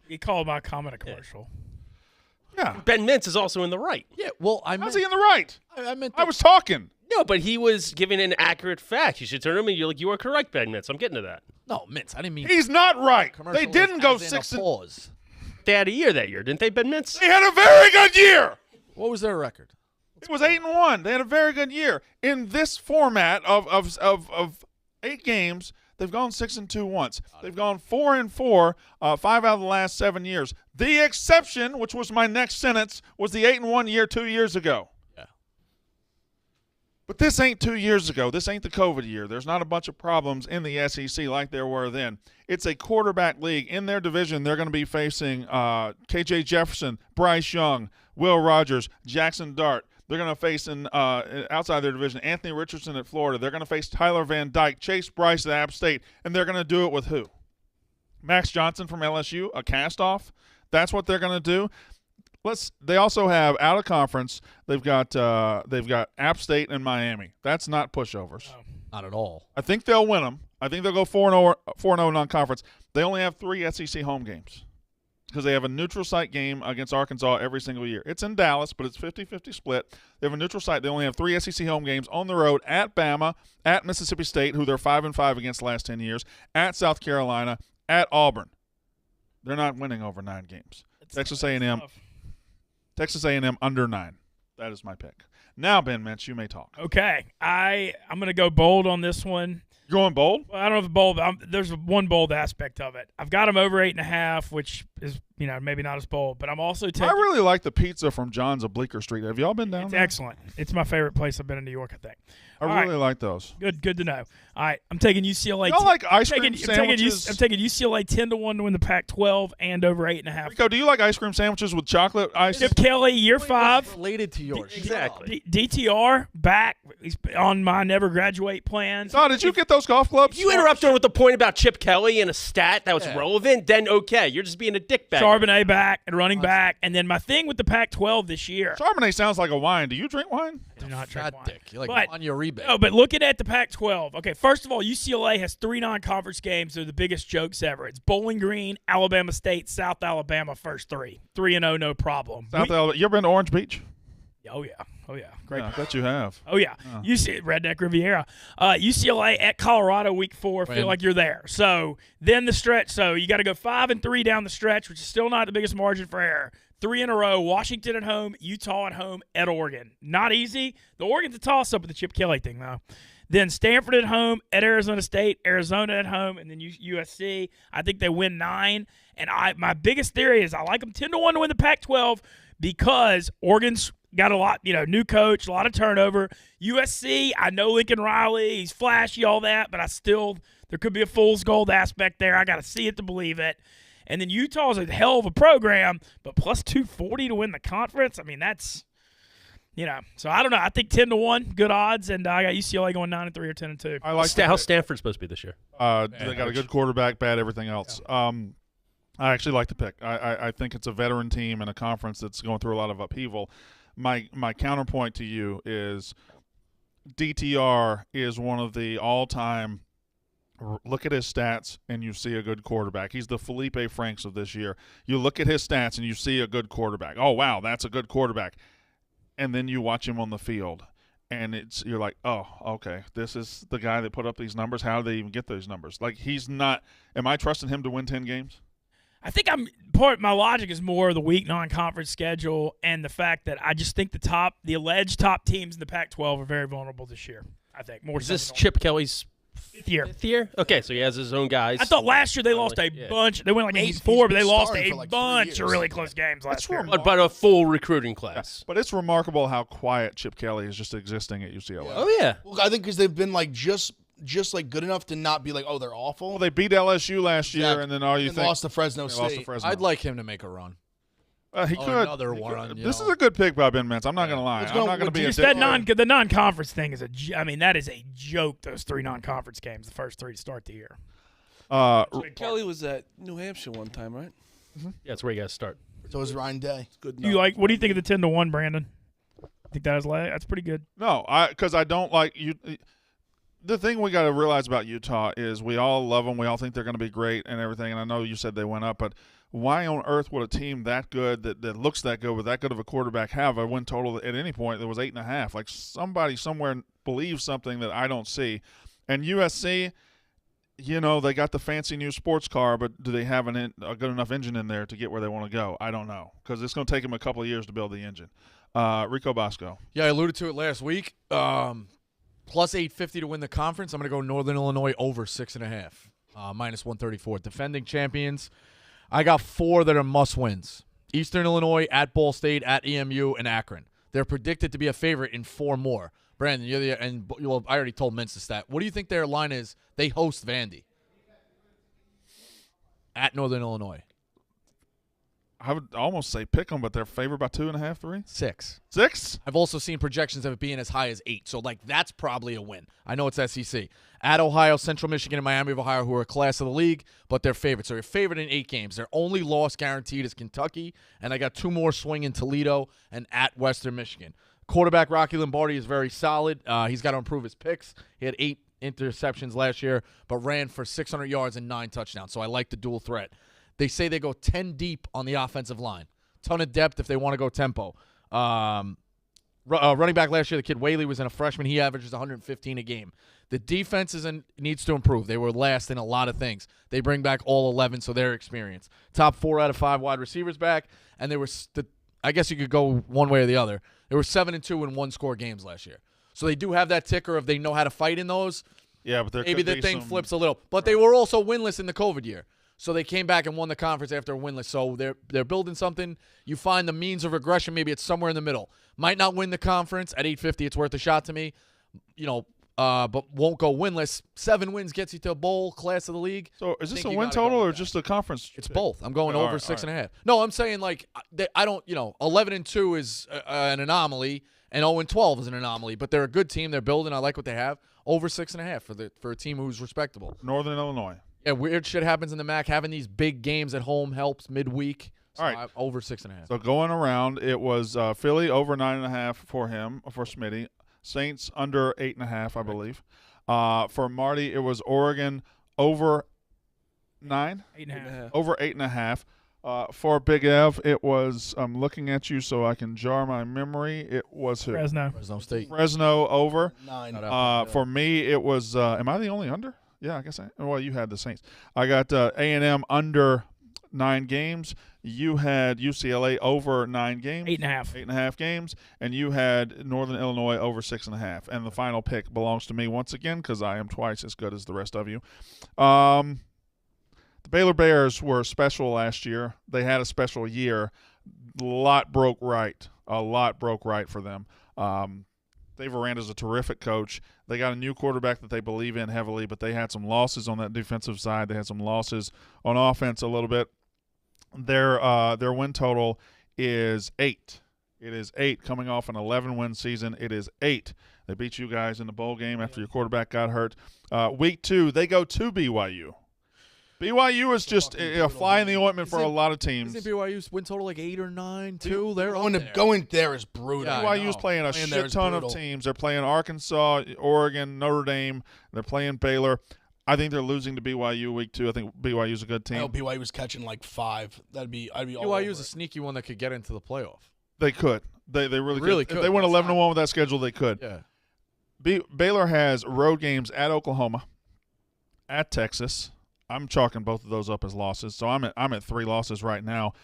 You called my comment a commercial. Yeah. Ben Mintz is also in the right. Yeah, well, I meant How's he in the right? I meant I was talking. No, but he was giving an accurate fact. You should turn him and you're like, you are correct, Ben Mintz. I'm getting to that. no Mints. I didn't mean He's not right. commercial They didn't as go in a 6 and pause. They had a year that year, didn't they, Ben Mintz? They had a very good year. What was their record? It was 8-1. They had a very good year. In this format of 8 games, they've gone 6-2 once. They've gone 4-4, 5 out of the last 7 years. The exception, which was my next sentence, was the 8-1 year 2 years ago. Yeah. But this ain't 2 years ago. This ain't the COVID year. There's not a bunch of problems in the SEC like there were then. It's a quarterback league. In their division, they're going to be facing KJ Jefferson, Bryce Young, Will Rogers, Jackson Dart. They're going to face outside their division, Anthony Richardson at Florida. They're going to face Tyler Van Dyke, Chase Bryce at App State, and they're going to do it with who? Max Johnson from LSU, a cast-off. That's what they're going to do. They also have out of conference. They've got App State and Miami. That's not pushovers. Oh. Not at all. I think they'll win them. I think they'll go 4-0 non-conference. They only have 3 SEC home games because they have a neutral site game against Arkansas every single year. It's in Dallas, but it's 50-50 split. They have a neutral site. They only have 3 SEC home games on the road at Bama, at Mississippi State, who they're 5-5 against the last 10 years, at South Carolina, at Auburn. They're not winning over 9 games. Texas A&M under 9. That is my pick. Now, Ben Mintz, you may talk. Okay. I'm going to go bold on this one. You're going bold? Well, I don't know if bold. There's one bold aspect of it. I've got them over 8.5, which is maybe not as bold. But I'm also taking. I really like the pizza from John's of Bleecker Street. Have y'all been down It's there? excellent. It's my favorite place I've been in New York, I think. I All really like those. Good to know. All right, I'm taking UCLA. Y'all like ice cream I'm sandwiches? taking UCLA 10-1 to win the Pac-12 and over 8.5. Rico, do you like ice cream sandwiches with chocolate ice? Chip Kelly, year 5. Related to yours. Exactly. DTR back. He's on my never graduate plans. Oh, did you get those golf clubs? If you interrupt her with the point about Chip Kelly and a stat that was relevant, then okay. You're just being a dickbag. Charbonnet back and running back. And then my thing with the Pac-12 this year. Charbonnet sounds like a wine. Do you drink wine? I do not drink Fat wine. dick. You're like But- on your rebate. No, but looking at the Pac-12, okay, first of all, UCLA has 3 non-conference games. They're the biggest jokes ever. It's Bowling Green, Alabama State, South Alabama, first 3. 3-0, no problem. South Alabama. You ever been to Orange Beach? Oh, yeah. Great. Yeah, I bet you have. Oh, yeah. Redneck Riviera. UCLA at Colorado week 4. Feel like you're there. So then the stretch. So you got to go 5-3 down the stretch, which is still not the biggest margin for error. 3 in a row. Washington at home, Utah at home, at Oregon. Not easy. The Oregon's a toss-up with the Chip Kelly thing, though. Then Stanford at home, at Arizona State, Arizona at home, and then USC. I think they win 9. And my biggest theory is I like them 10-1 to win the Pac-12 because Oregon's got a lot, new coach, a lot of turnover. USC, I know Lincoln Riley, he's flashy, all that, but there could be a fool's gold aspect there. I got to see it to believe it. And then Utah's a hell of a program, but plus 240 to win the conference. I mean, that's, so I don't know. I think 10-1, good odds, and I got UCLA going 9-3 or 10-2. I like How's Stanford supposed to be this year? They got a good quarterback, bad everything else. I actually like the pick. I think it's a veteran team in a conference that's going through a lot of upheaval. My counterpoint to you is DTR is one of the all-time look at his stats and you see a good quarterback. He's the Felipe Franks of this year. You look at his stats and you see a good quarterback. Oh, wow, that's a good quarterback. And then you watch him on the field and you're like, oh, okay, this is the guy that put up these numbers. How did they even get those numbers? Like, he's not – am I trusting him to win 10 games? I think my logic is more the weak non-conference schedule and the fact that I just think the alleged top teams in the Pac-12 are very vulnerable this year. I think more. Is so this than Chip Kelly's fifth year? 5th year? Okay, so he has his own guys. I thought last year they lost a Yeah. bunch. They went like He's 8-4, but they been lost starting a for like 3 bunch of years. really close games last year. but a full recruiting class. But it's remarkable how quiet Chip Kelly is just existing at UCLA. Oh yeah. Well, I think because they've been like just like good enough to not be like, oh, they're awful. Well, they beat LSU last year, Exactly. and then all you And think lost to Fresno they State. lost to Fresno. I'd like him to make a run. He Oh, could. another He one, could. you This know. is a good pick by Ben Mintz. I'm not going to lie. Let's I'm go not going to with be a Just dick. that the non-conference thing is I mean, that is a joke. Those 3 non-conference games, the first 3 to start the year. Kelly was at New Hampshire one time, right? Yeah, that's where you guys start. So is Ryan Day. Good. You like? What do you think of the 10-1, Brandon? Think that's pretty good. No, because I don't like you. The thing we got to realize about Utah is we all love them. We all think they're going to be great and everything. And I know you said they went up, but why on earth would a team that good, that looks that good, with that good of a quarterback, have a win total at any point that was 8.5? Like somebody somewhere believes something that I don't see. And USC, you know, they got the fancy new sports car, but do they have a good enough engine in there to get where they want to go? I don't know, because it's going to take them a couple of years to build the engine. Rico Bosco. Yeah, I alluded to it last week. Plus 850 to win the conference. I'm going to go Northern Illinois over 6.5. Minus 134. Defending champions. I got 4 that are must-wins. Eastern Illinois, at Ball State, at EMU, and Akron. They're predicted to be a favorite in 4 more. Brandon, I already told Mintz the stat. What do you think their line is? They host Vandy at Northern Illinois. I would almost say pick them, but they're favored by 2.5, 3, 6. 6. I've also seen projections of it being as high as 8. So, that's probably a win. I know it's SEC. At Ohio, Central Michigan, and Miami of Ohio, who are a class of the league, but they're favorites. So, they're favored in 8 games. Their only loss guaranteed is Kentucky, and I got 2 more swing in Toledo and at Western Michigan. Quarterback Rocky Lombardi is very solid. He's got to improve his picks. He had 8 interceptions last year, but ran for 600 yards and 9 touchdowns. So, I like the dual threat. They say they go 10 deep on the offensive line. Ton of depth if they want to go tempo. Running back last year, the kid Whaley was in a freshman. He averages 115 a game. The defense needs to improve. They were last in a lot of things. They bring back all 11, so they're experienced. Top 4 out of 5 wide receivers back, and they were I guess you could go one way or the other. They were 7-2 in one-score games last year. So they do have that ticker if they know how to fight in those. Yeah, but maybe the thing flips a little. But they were also winless in the COVID year. So they came back and won the conference after a winless. So they're building something. You find the means of regression. Maybe it's somewhere in the middle. Might not win the conference at 850. It's worth a shot to me. But won't go winless. 7 wins gets you to a bowl class of the league. So is this think a you win gotta go total with or that. just a conference? It's pick? both. I'm going All over right, 6.5. No, I'm saying I don't. 11-2 is an anomaly, and 0-12 is an anomaly. But they're a good team. They're building. I like what they have. Over 6.5 for a team who's respectable. Northern Illinois. Yeah, weird shit happens in the MAC. Having these big games at home helps midweek. So All right. over 6.5. So going around, it was Philly over 9.5 for Smitty. Saints under 8.5, I believe. For Marty, it was Oregon over 9, 8.5. over 8.5. For Big Ev, it was. I'm looking at you so I can jar my memory. It was who? Fresno. Fresno State. Fresno over. 9. For me, it was. Am I the only under? Yeah, I guess. Well, you had the Saints. I got A&M under 9 games. You had UCLA over 9 games. 8.5. 8.5 games. And you had Northern Illinois over 6.5. And the final pick belongs to me once again because I am twice as good as the rest of you. The Baylor Bears were special last year. They had a special year. A lot broke right for them. Dave Aranda's a terrific coach. They got a new quarterback that they believe in heavily, but they had some losses on that defensive side. They had some losses on offense a little bit. Their win total is 8. It is 8 coming off an 11-win season. It is 8. They beat you guys in the bowl game after your quarterback got hurt. Week 2, they go to BYU. BYU is just a fly in the ointment for a lot of teams. Isn't BYU's win total like 8 or 9 too? They're Going there is brutal. Yeah, BYU's know. playing a Playing there shit is ton of brutal. teams. They're playing Arkansas, Oregon, Notre Dame. They're playing Baylor. I think they're losing to BYU week 2. I think BYU's a good I team. hope BYU was catching like 5. I'd be all BYU's over a it. sneaky one that could get into the playoff. They could. They really Really could. could. If they went That's 11-1 with that schedule, they could. Yeah. Baylor has road games at Oklahoma, at Texas. I'm chalking both of those up as losses, so I'm at 3 losses right now.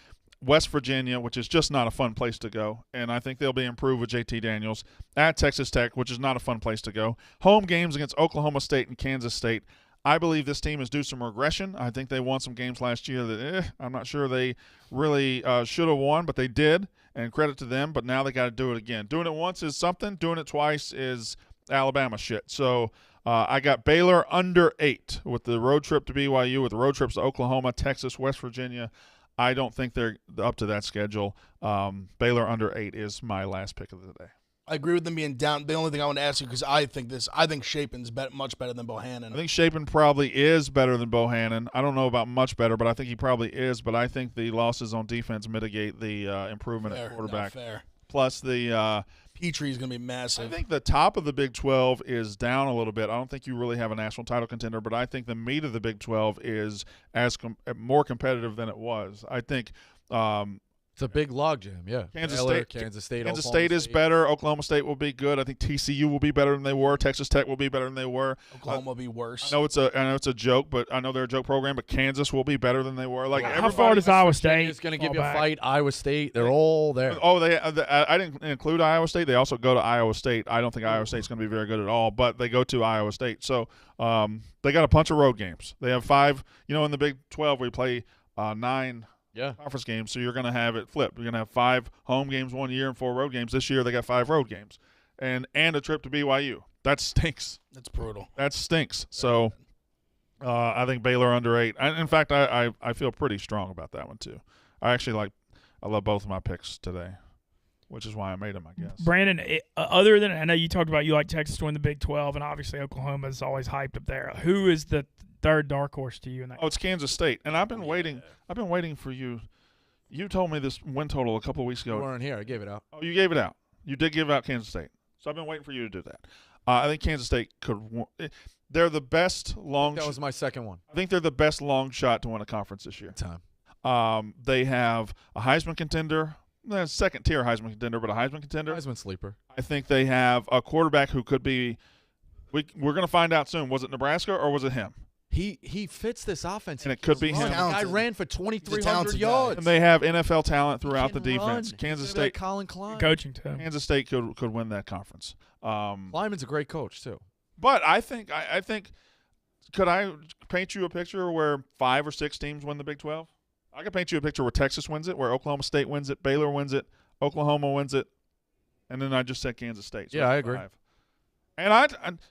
West Virginia, which is just not a fun place to go, and I think they'll be improved with JT Daniels. At Texas Tech, which is not a fun place to go. Home games against Oklahoma State and Kansas State. I believe this team is due some regression. I think they won some games last year that I'm not sure they really should have won, but they did, and credit to them. But now they got to do it again. Doing it once is something. Doing it twice is Alabama shit. So I got Baylor under 8 with the road trip to BYU, with the road trips to Oklahoma, Texas, West Virginia. I don't think they're up to that schedule. Baylor under 8 is my last pick of the day. I agree with them being down. The only thing I want to ask you, because I think Chapin's much better than Bohannon. I think Chapin probably is better than Bohannon. I don't know about much better, but I think he probably is. But I think the losses on defense mitigate the improvement at quarterback. Fair. Plus the Petrie's going to be massive. I think the top of the Big 12 is down a little bit. I don't think you really have a national title contender, but I think the meat of the Big 12 is more competitive than it was. I think It's a big logjam, yeah. Kansas Baylor, State, Kansas State, Kansas Oklahoma State is better. Oklahoma State will be good. I think TCU will be better than they were. Texas Tech will be better than they were. Oklahoma will be worse. I know it's a joke, but I know they're a joke program. But Kansas will be better than they were. Like How far does Iowa State? It's going to give fall you a back? fight. Iowa State, they're all there. Oh, I didn't include Iowa State. They also go to Iowa State. I don't think Iowa State's going to be very good at all, but they go to Iowa State. So they got a bunch of road games. They have 5. In the Big 12 we play 9. Yeah. Conference games, so you're going to have it flipped. You're going to have 5 home games one year and 4 road games. This year they got 5 road games, and a trip to BYU. That stinks. That's brutal. That stinks. So I think Baylor under 8. In fact, I feel pretty strong about that one too. I love both of my picks today, which is why I made them, I guess. Brandon, other than I know you talked about you like Texas to win the Big 12, and obviously Oklahoma is always hyped up there. Who is the third dark horse to you in that? Oh, it's Kansas State, and I've been waiting. I've been waiting for you. You told me this win total a couple of weeks ago. You weren't here. I gave it out. Oh, you gave it out. You did give out Kansas State. So I've been waiting for you to do that. I think Kansas State could. They're the best long. That was my second one. I think they're the best long shot to win a conference this year. Time. They have a Heisman contender, second tier Heisman contender, but a Heisman contender. Heisman sleeper. I think they have a quarterback who could be. We're going to find out soon. Was it Nebraska or was it him? He fits this offense. And it could be him. The guy ran for 2,300 yards. And they have NFL talent throughout the He can defense. run. Kansas He's State. like Colin Klein. Coaching too. Kansas State could win that conference. Lyman's a great coach too. But I think could I paint you a picture where 5 or 6 teams win the Big 12? I could paint you a picture where Texas wins it, where Oklahoma State wins it, Baylor wins it, Oklahoma wins it, and then I just said Kansas State. So Yeah, I that's agree. 5. And I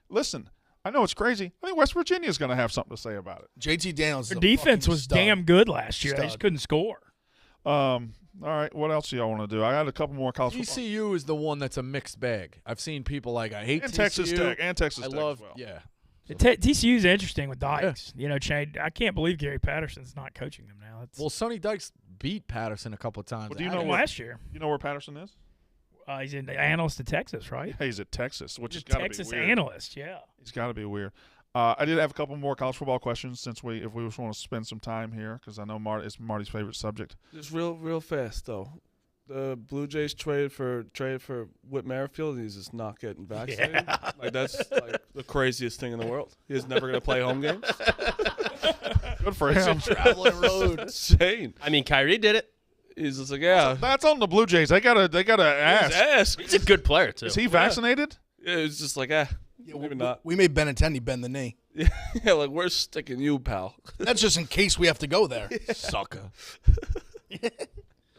listen. I know it's crazy. I think West Virginia is going to have something to say about it. JT Daniels. Their defense was damn good last year. They just Stud. couldn't score. All right, what else do y'all want to do? I got a couple more college football. TCU is the one that's a mixed bag. I've seen people like I hate And TCU. Texas Tech and Texas I Tech love as well. yeah. TCU's interesting with Dykes. I can't believe Gary Patterson's not coaching them now. Well, Sonny Dykes beat Patterson a couple of times. Well, do you I know don't- what- last year. You know where Patterson is? He's an analyst at Texas, right? He's at Texas, which He's has a got to be Texas weird. analyst, yeah. He's got to be weird. I did have a couple more college football questions since if we just want to spend some time here because I know it's Marty's favorite subject. Just real fast though. The Blue Jays traded for Whit Merrifield, and he's just not getting vaccinated. Like that's like the craziest thing in the world. He's never going to play home games. Good for him. Traveling road, insane. I mean, Kyrie did it. He's just like, yeah. That's on the Blue Jays. They gotta ask. He's a good player too. Is he vaccinated? Yeah, it's just like, maybe not. We made Benintendi bend the knee. Yeah, like we're sticking you, pal. That's just in case we have to go there. Sucker.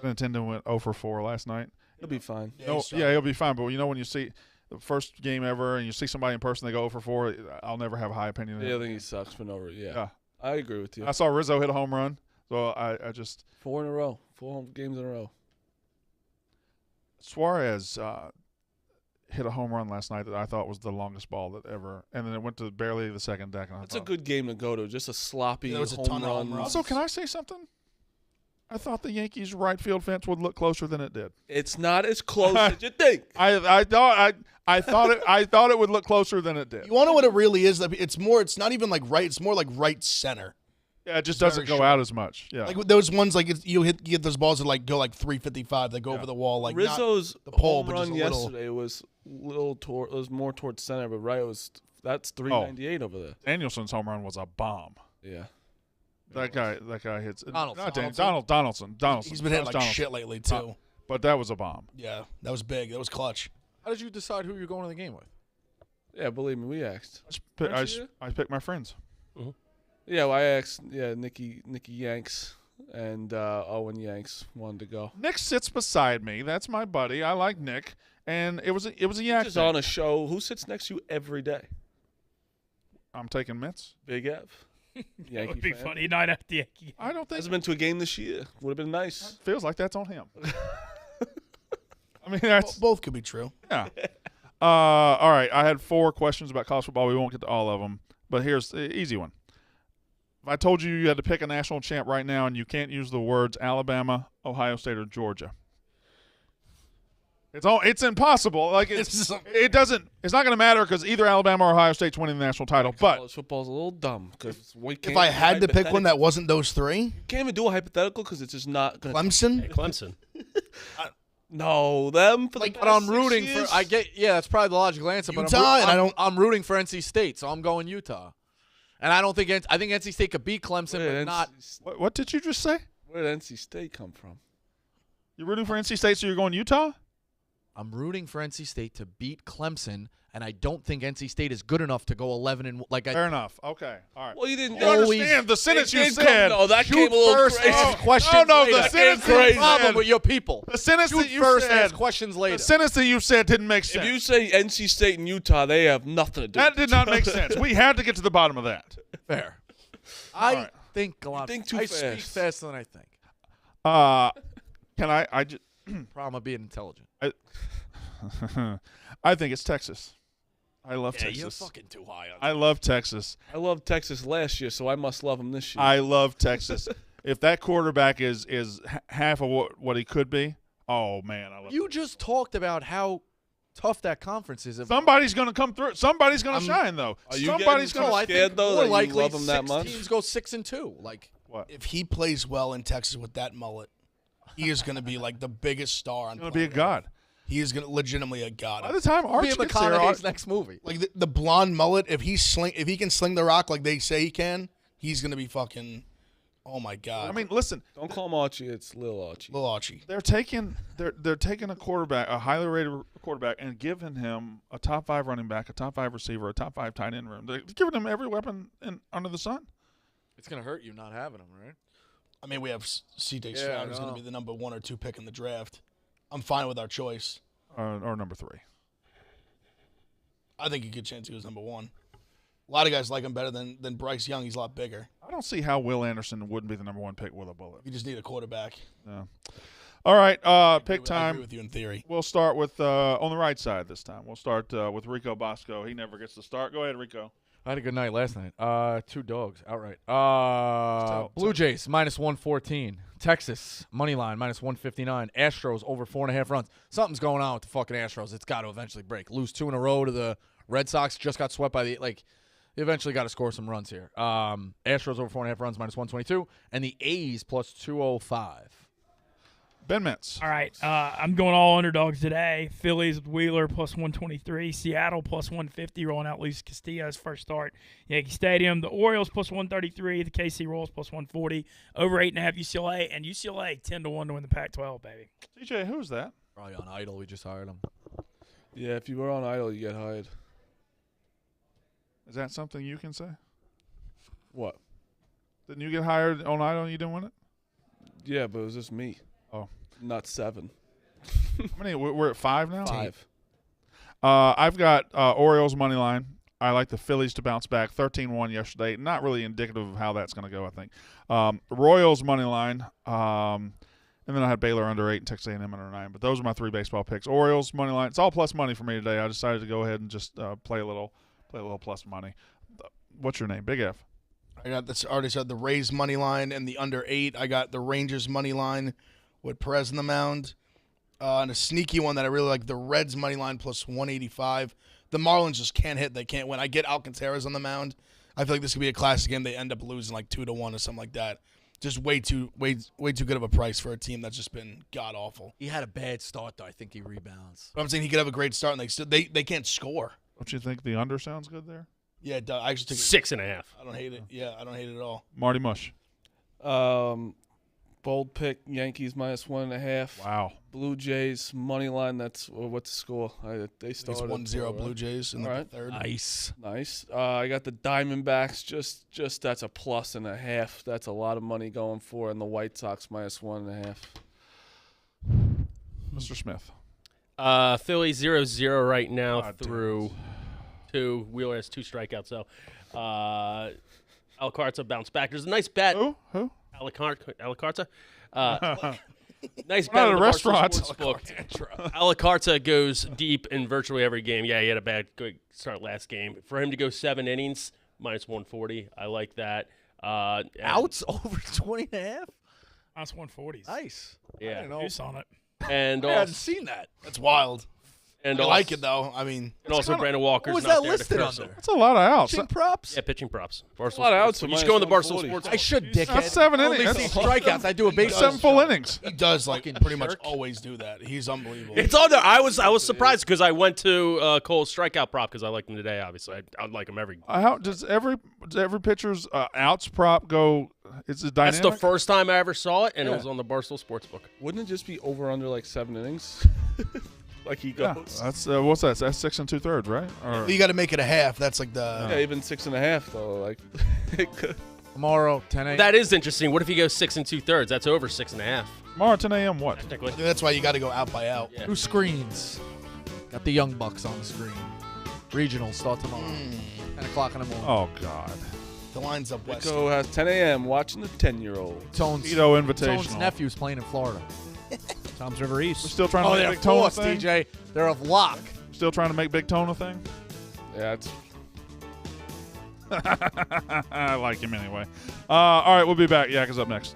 Nintendo went 0 for 4 last night. He'll be fine. He'll be fine. But when you see the first game ever and you see somebody in person, they go 0 for 4. I'll never have a high opinion of Yeah, I him. think he sucks for no reason. Yeah. Yeah. I agree with you. I saw Rizzo hit a home run, so I just 4 in a row. 4 home games in a row. Suarez hit a home run last night that I thought was the longest ball that ever, and then it went to barely the second deck. And That's a good game to go to. Just a sloppy There was a home ton of run. home runs. Also, can I say something? I thought the Yankees' right field fence would look closer than it did. It's not as close as you think. I thought it would look closer than it did. You want to know what it really is? It's not even like right. It's more like right center. Yeah, it just very doesn't go short. out as much. Yeah, Like those ones, like you get those balls that like go like 355. They go over the wall. Like not Rizzo's the pole, home but just run a little. yesterday was more towards center, but right that's 398 over there. Danielson's home run was a bomb. Yeah. That guy hits. Donaldson. Not Donaldson. He's been hitting like Donaldson. shit lately too. But that was a bomb. Yeah, that was big. That was clutch. How did you decide who you're going to the game with? Yeah, believe me, we asked. I picked my friends. Yeah, well, I asked. Yeah, Nikki Yanks and Owen Yanks wanted to go. Nick sits beside me. That's my buddy. I like Nick, and it was a yak. Just on a show. Who sits next to you every day? I'm taking Mitts. Big Ev. That would be fan. funny night after the Yankee. I don't think Hasn't been to a game this year. Would have been nice. feels like that's on him. I mean, that's Both could be true. yeah. All right, I had 4 questions about college football. We won't get to all of them, but here's the easy one. If I told you had to pick a national champ right now and you can't use the words Alabama, Ohio State, or Georgia, it's impossible. Like it doesn't. It's not going to matter because either Alabama or Ohio State's winning the national title. But College football's a little dumb because If I had to pick one that wasn't those three, can't even do a hypothetical because it's just not going to. Clemson. Clemson. No, them for Like, the but past I'm 6 rooting years? for. That's probably the logical answer. But Utah, and I don't- I'm rooting for NC State, so I'm going Utah. And I don't think I think NC State could beat Clemson, Where but not. what did you just say? Where did NC State come from? You're rooting for NC State, so you're going Utah? I'm rooting for NC State to beat Clemson, and I don't think NC State is good enough to go 11 and like. Fair enough. Okay. All right. Well, you didn't You understand the sentence you said. No, that Shoot came a little first, crazy. ask questions no, later. the sentence That's you the problem said. with your people. The sentence Shoot that you first, said. ask questions later. The sentence that you said didn't make sense. If you say NC State and Utah, they have nothing to do. That did not make sense. We had to get to the bottom of that. Fair. I right. think a lot. think too I speak fast. faster than I think. Can I just Problem of being intelligent. I think it's Texas. I love Yeah, Texas. you're fucking too high on. I love Texas. I loved Texas last year, so I must love them this year. I love Texas. If that quarterback is half of what he could be, oh man, I love. You just talked about how tough that conference is. Somebody's going to come through. Somebody's going to shine though. Are you Somebody's getting going I to. scared, think though, more that you likely love 'em that 6 much? teams go 6-2. Like What? If he plays well in Texas with that mullet, he is going to be like the biggest star on. Going to be a planet god. Earth. He is going to legitimately a god. By the time be Archie in gets there, McConaughey's next movie. Like the blonde mullet, if he can sling the rock like they say he can, he's going to be fucking. Oh my god! I mean, listen, Don't call him Archie. It's Lil Archie. Lil Archie. they're taking a quarterback, a highly rated quarterback, and giving him a top 5 running back, a top 5 receiver, a top 5 tight end room. They're giving him every weapon under the sun. It's gonna hurt you not having him, right? I mean, we have C.J. Yeah, Stroud, I who's going know. to be the number 1 or 2 pick in the draft. I'm fine with our choice. Or number 3. I think a good chance he was number 1. A lot of guys like him better than Bryce Young. He's a lot bigger. I don't see how Will Anderson wouldn't be the number 1 pick with a bullet. You just need a quarterback. No. All right, pick I agree time. with you in theory. We'll start with on the right side this time. We'll start with Rico Bosco. He never gets to start. Go ahead, Rico. I had a good night last night. 2 dogs outright. tell- Blue Jays -114. Texas money line -159. Astros over 4.5 runs. Something's going on with the fucking Astros. It's got to eventually break. Lose 2 in a row to the Red Sox. Just got swept by the They eventually got to score some runs here. Astros over 4.5 runs -122, and the A's +205. Ben Mintz. All right, I'm going all underdogs today. Phillies with Wheeler +123. Seattle +150, rolling out Luis Castillo's first start. Yankee Stadium. The Orioles +133. The KC Royals +140. Over 8.5 UCLA, and UCLA 10-1 to win the Pac-12, baby. TJ, who's that? Probably on idle. We just hired him. Yeah, if you were on Idol, you get hired. Is that something you can say? What? Didn't you get hired on Idol and you didn't win it? Yeah, but it was just me. Oh. Not 7. How many? We're at 5 now? 5. I've got Orioles money line. I like the Phillies to bounce back. 13-1 yesterday. Not really indicative of how that's going to go, I think. Royals money line. And then I had Baylor under 8 and Texas A&M under 9. But those are my 3 baseball picks. Orioles money line. It's all plus money for me today. I decided to go ahead and just play a little plus money. What's your name? Big F. I got this. Already said the Rays money line and the under 8. I got the Rangers money line with Perez in the mound. And a sneaky one that I really like, the Reds money line +185. The Marlins just can't hit. They can't win. I get Alcantara's on the mound. I feel like this could be a classic game. They end up losing like 2-1 or something like that. Just way too good of a price for a team that's just been god awful. He had a bad start, though. I think he rebounds. But I'm saying he could have a great start, and they can't score. Don't you think the under sounds good there? Yeah, it does. I actually think 6.5. I don't hate it. Yeah, I don't hate it at all. Marty Mush. Bold pick, Yankees -1.5. Wow. Blue Jays money line. That's what's the score? They It's started 1-0 Blue Jays in the Alright. third. Nice. Nice. I got the Diamondbacks. Just that's a +1.5. That's a lot of money going for, and the White Sox -1.5. Mr. Smith. Philly 0-0 right now God damn through 2. Wheeler has 2 strikeouts, so Alacarta bounced back. There's a nice bet. Who? Alacarta. We're Nice bet not on at a the Barstool restaurant. Sportsbook. Alacarta goes deep in virtually every game. Yeah, he had a bad start last game. For him to go 7 innings, -140, I like that. And- Outs over 20.5. That's 140s. Nice. Yeah. I didn't know. Juice on it. And I hadn't also, seen that. That's wild. and I also, like it though. I mean, And also Brandon Walker's What was not that there listed to curse him. under? That's a lot of outs. Pitching props? Yeah, pitching props. Barstool lot of outs Sports. for You should go on the Barstool -140. Sports. I should, dickhead. That's 7 I only innings. see That's strikeouts. I do a big 7 full innings. he does like Fucking pretty much jerk. always do that. He's unbelievable. It's on there. I was surprised because I went to Cole's strikeout prop because I liked him today. Obviously, I'd like him every. How does every pitcher's outs prop go? Is it dynamic? That's the first time I ever saw it, and Yeah. it was on the Barstool Sportsbook. Wouldn't it just be over under like 7 innings? Like he Yeah, goes. that's what's that? That's 6 2/3, right? Or, You got to make it a half. That's like the. Yeah, even 6.5 though. Like it could. Tomorrow, 10 a.m. That is interesting. What if he goes 6 2/3? That's over 6.5. tomorrow 10 a.m. What? Technically. That's why you got to go out by out. Yeah. Two screens. Got the Young Bucks on the screen. Regionals start tomorrow. 10 o'clock in the morning. Oh God. The line's up west. Nico has 10 a.m. watching the 10-year-old. Tone's Tito Invitational. nephew's playing in Florida. Tom's River East. We're still trying to Oh, make they're Big Tone a forced, thing. DJ. They're of lock. Still trying to make Big Tone a thing. Yeah, it's I like him anyway. All right, we'll be back. Yak is up next.